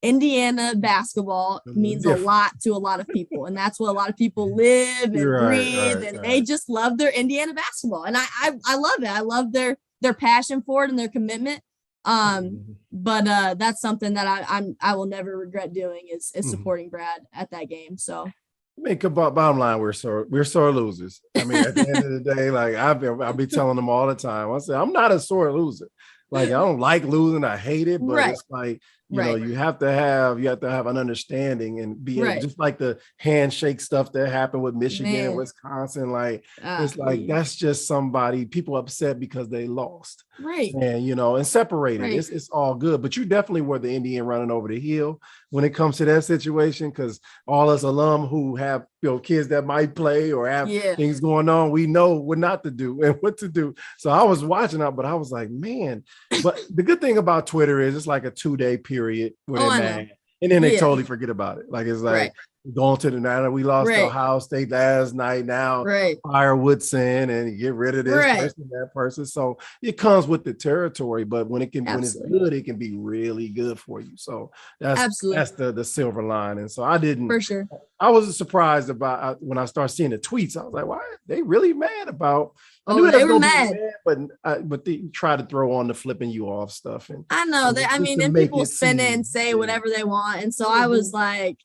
Indiana basketball means a lot to a lot of people. And that's what a lot of people live and breathe. And they just love their Indiana basketball. And I love it. I love their passion for it and their commitment. But that's something that I will never regret doing is supporting Brad at that game. So. I mean, bottom line, we're sore losers. I mean, at the end of the day, like I'll be telling them all the time. I say I'm not a sore loser. Like I don't like losing. I hate it, but it's like you know you have to have an understanding and be able, just like the handshake stuff that happened with Michigan and Wisconsin. Like it's like that's just somebody people upset because they lost, and you know, and separated. It's all good, but you definitely were the Indian running over the hill when it comes to that situation, because all us alum who have kids that might play or have things going on, we know what not to do and what to do. So I was watching out, but I was like, man. But the good thing about Twitter is it's like a 2-day period where they're mad, and then they totally forget about it. Like it's like going to the night we lost to Ohio State last night. Now fire Woodson and get rid of this person, that person. So it comes with the territory, but when when it's good, it can be really good for you. So that's the silver lining. So I didn't for sure. I wasn't surprised about when I started seeing the tweets. I was like, why are they really mad about? I knew they were mad, but they try to throw on the flipping you off stuff. And I know that. I mean, then people spin it and say whatever they want, and so I was like,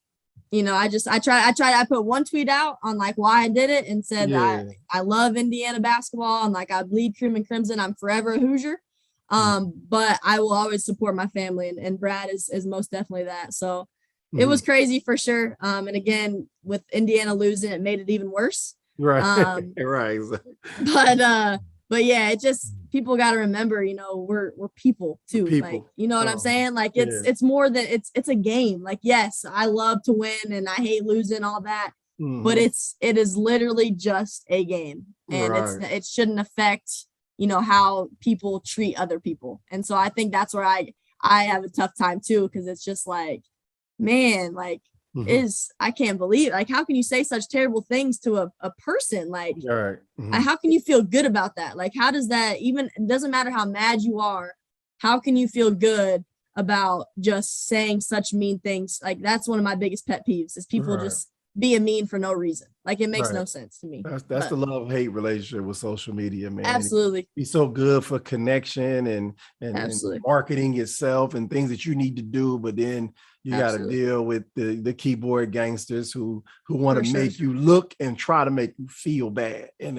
you know, I put one tweet out on like why I did it and said I love Indiana basketball and like I bleed cream and crimson. I'm forever a Hoosier, but I will always support my family, and Brad is most definitely that. So. It was crazy for sure. And again, with Indiana losing, it made it even worse. Right. But yeah, it just, people got to remember, you know, we're people too. Like, you know what I'm saying? Like it's more than it's a game. Like, yes, I love to win and I hate losing, all that, but it is literally just a game, and it shouldn't affect, you know, how people treat other people. And so I think that's where I have a tough time too. 'Cause it's just like, man, like I can't believe, like, how can you say such terrible things to a person? Like, how can you feel good about that? Like, how does that even, it doesn't matter how mad you are, how can you feel good about just saying such mean things? Like, that's one of my biggest pet peeves is people just being mean for no reason. Like, it makes no sense to me. That's the love-hate relationship with social media, man. Absolutely. Be so good for connection and marketing yourself and things that you need to do, but then you got to deal with the keyboard gangsters who want to make you look and try to make you feel bad. And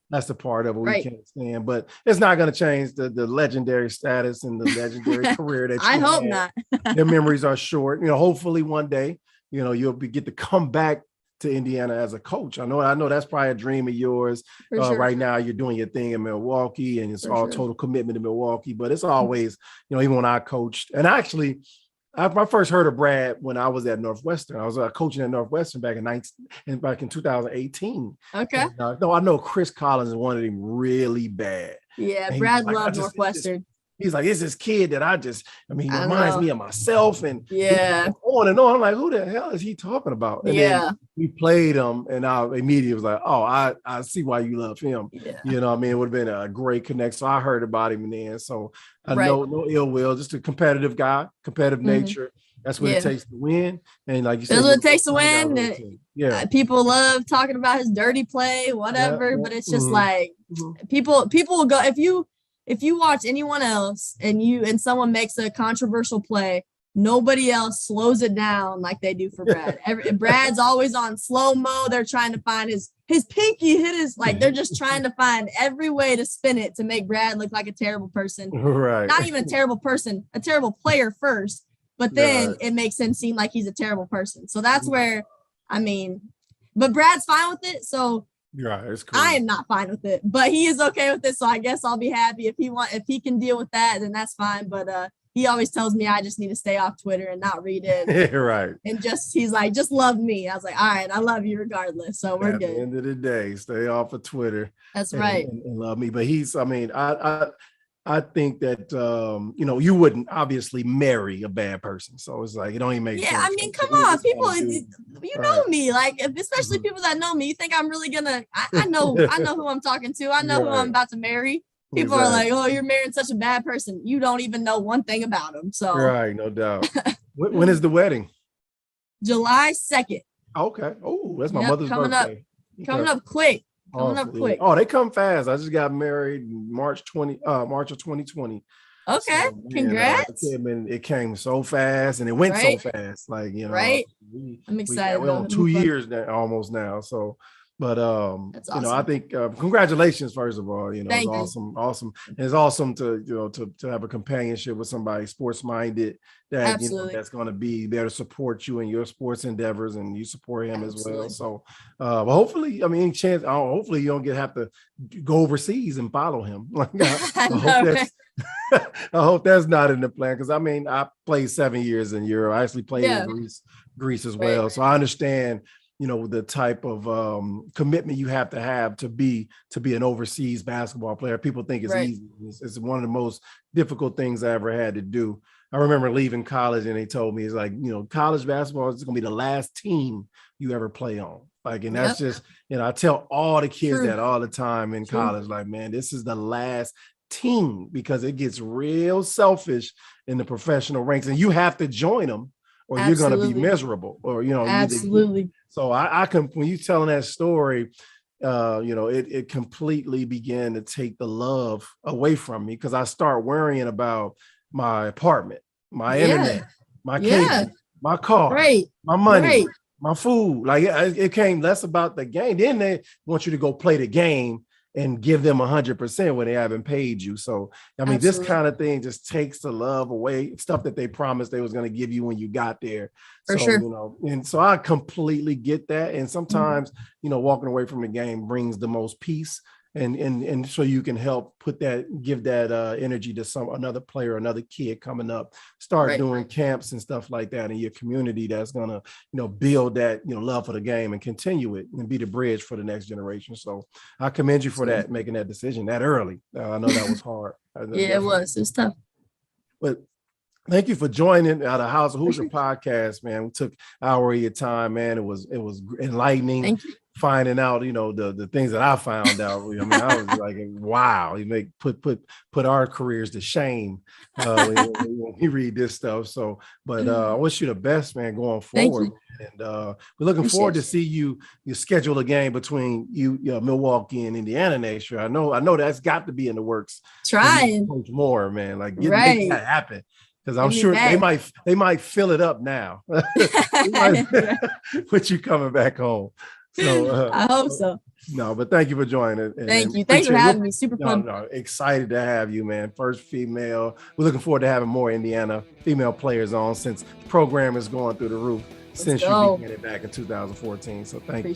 that's the part of it we can't stand. But it's not going to change the legendary status and the legendary career that you I hope not. Their memories are short. You know, hopefully one day, you know, you'll get to come back to Indiana as a coach. I know that's probably a dream of yours. Right now you're doing your thing in Milwaukee and it's total commitment to Milwaukee, but it's always, you know, even when I coached, and actually I first heard of Brad when I was at Northwestern. I was coaching at Northwestern back in 2018. Okay. And, I know Chris Collins wanted him really bad. Yeah, and Brad loved Northwestern. He's like, it's this kid that he reminds me of myself, and on and on. I'm like, who the hell is he talking about? And then we played him, and I immediately was like, oh, I see why you love him. Yeah. You know what I mean? It would have been a great connect. So I heard about him then. So I know no ill will, just a competitive guy, competitive nature. That's what it takes to win. And like you said, that's what it takes to win. People love talking about his dirty play, whatever, but it's just like people will go, if you watch anyone else and someone makes a controversial play, nobody else slows it down like they do for Brad. Brad's always on slow-mo. They're trying to find his pinky hit they're just trying to find every way to spin it to make Brad look like a terrible person. Right. Not even a terrible person, a terrible player first, but then it makes him seem like he's a terrible person. So that's where, but Brad's fine with it. So it's cool. I am not fine with it, but he is okay with it. So I guess I'll be happy if he can deal with that, then that's fine. But he always tells me I just need to stay off Twitter and not read it. Right. And he's like, just love me. I was like, all right, I love you regardless. So we're good. At the end of the day, stay off of Twitter. That's right. And love me. But I think that, you wouldn't obviously marry a bad person. So it's like, it don't even make sense. Yeah, come on, people, know me, like, especially people that know me. You think I'm really gonna, I know who I'm talking to. I know who I'm about to marry. People are like, oh, you're marrying such a bad person. You don't even know one thing about them. So right, no doubt. When is the wedding? July 2nd. Okay. Oh, that's my mother's birthday. Coming up quick. Coming up quick. Oh, they come fast. I just got married in March of 2020. Okay. So man, Congrats. it came so fast and it went so Right. fast. Like, Right. I'm we got excited we're though. on It'll be 2 years now, almost now. So, but That's I awesome. think congratulations first of all. It's Thank you. awesome. And it's awesome to to have a companionship with somebody sports minded that Absolutely. that's going to be there to support you in your sports endeavors, and you support him Absolutely. as well. So, but hopefully, any chance, hopefully you don't have to go overseas and follow him. Like I hope that's. I hope that's not in the plan because I played 7 years in Europe. I actually played in Greece as well. Right. So I understand, the type of commitment you have to be an overseas basketball player. People think it's easy. It's one of the most difficult things I ever had to do. I remember leaving college and they told me it's like, college basketball is going to be the last team you ever play on. Like, and that's just, I tell all the kids that all the time in college, like, man, this is the last team because it gets real selfish in the professional ranks and you have to join them or you're going to be miserable or, Absolutely. So I can, when you telling that story, it completely began to take the love away from me because I start worrying about my apartment, my internet, my cable, my car, my money, my food. Like it came less about the game. Then they want you to go play the game and give them 100% when they haven't paid you. So, this kind of thing just takes the love away, stuff that they promised they was going to give you when you got there. And so I completely get that. And sometimes, walking away from the game brings the most peace. And so you can help give that energy to another player, another kid coming up, start doing camps and stuff like that in your community. That's going to, build that, love for the game and continue it and be the bridge for the next generation. So I commend you for that, making that decision that early. I know that was hard. It was tough. But thank you for joining the House of Hoosier podcast, man. We took an hour of your time, man. It was enlightening. Finding out, the things that I found out. I was like, wow, you put our careers to shame when we read this stuff. So, but I wish you the best, man, going forward. And we're looking forward to see you schedule a game between Milwaukee and Indiana next year. I know that's got to be in the works. Trying Coach Moore, man, like make that happen. Because I'm sure they might fill it up now. With you coming back home. So I hope so. No, but thank you for joining. Thank you. Thanks for having me. Super fun. Excited to have you, man. First female. We're looking forward to having more Indiana female players on since the program is going through the roof since you began it back in 2014. So thank you.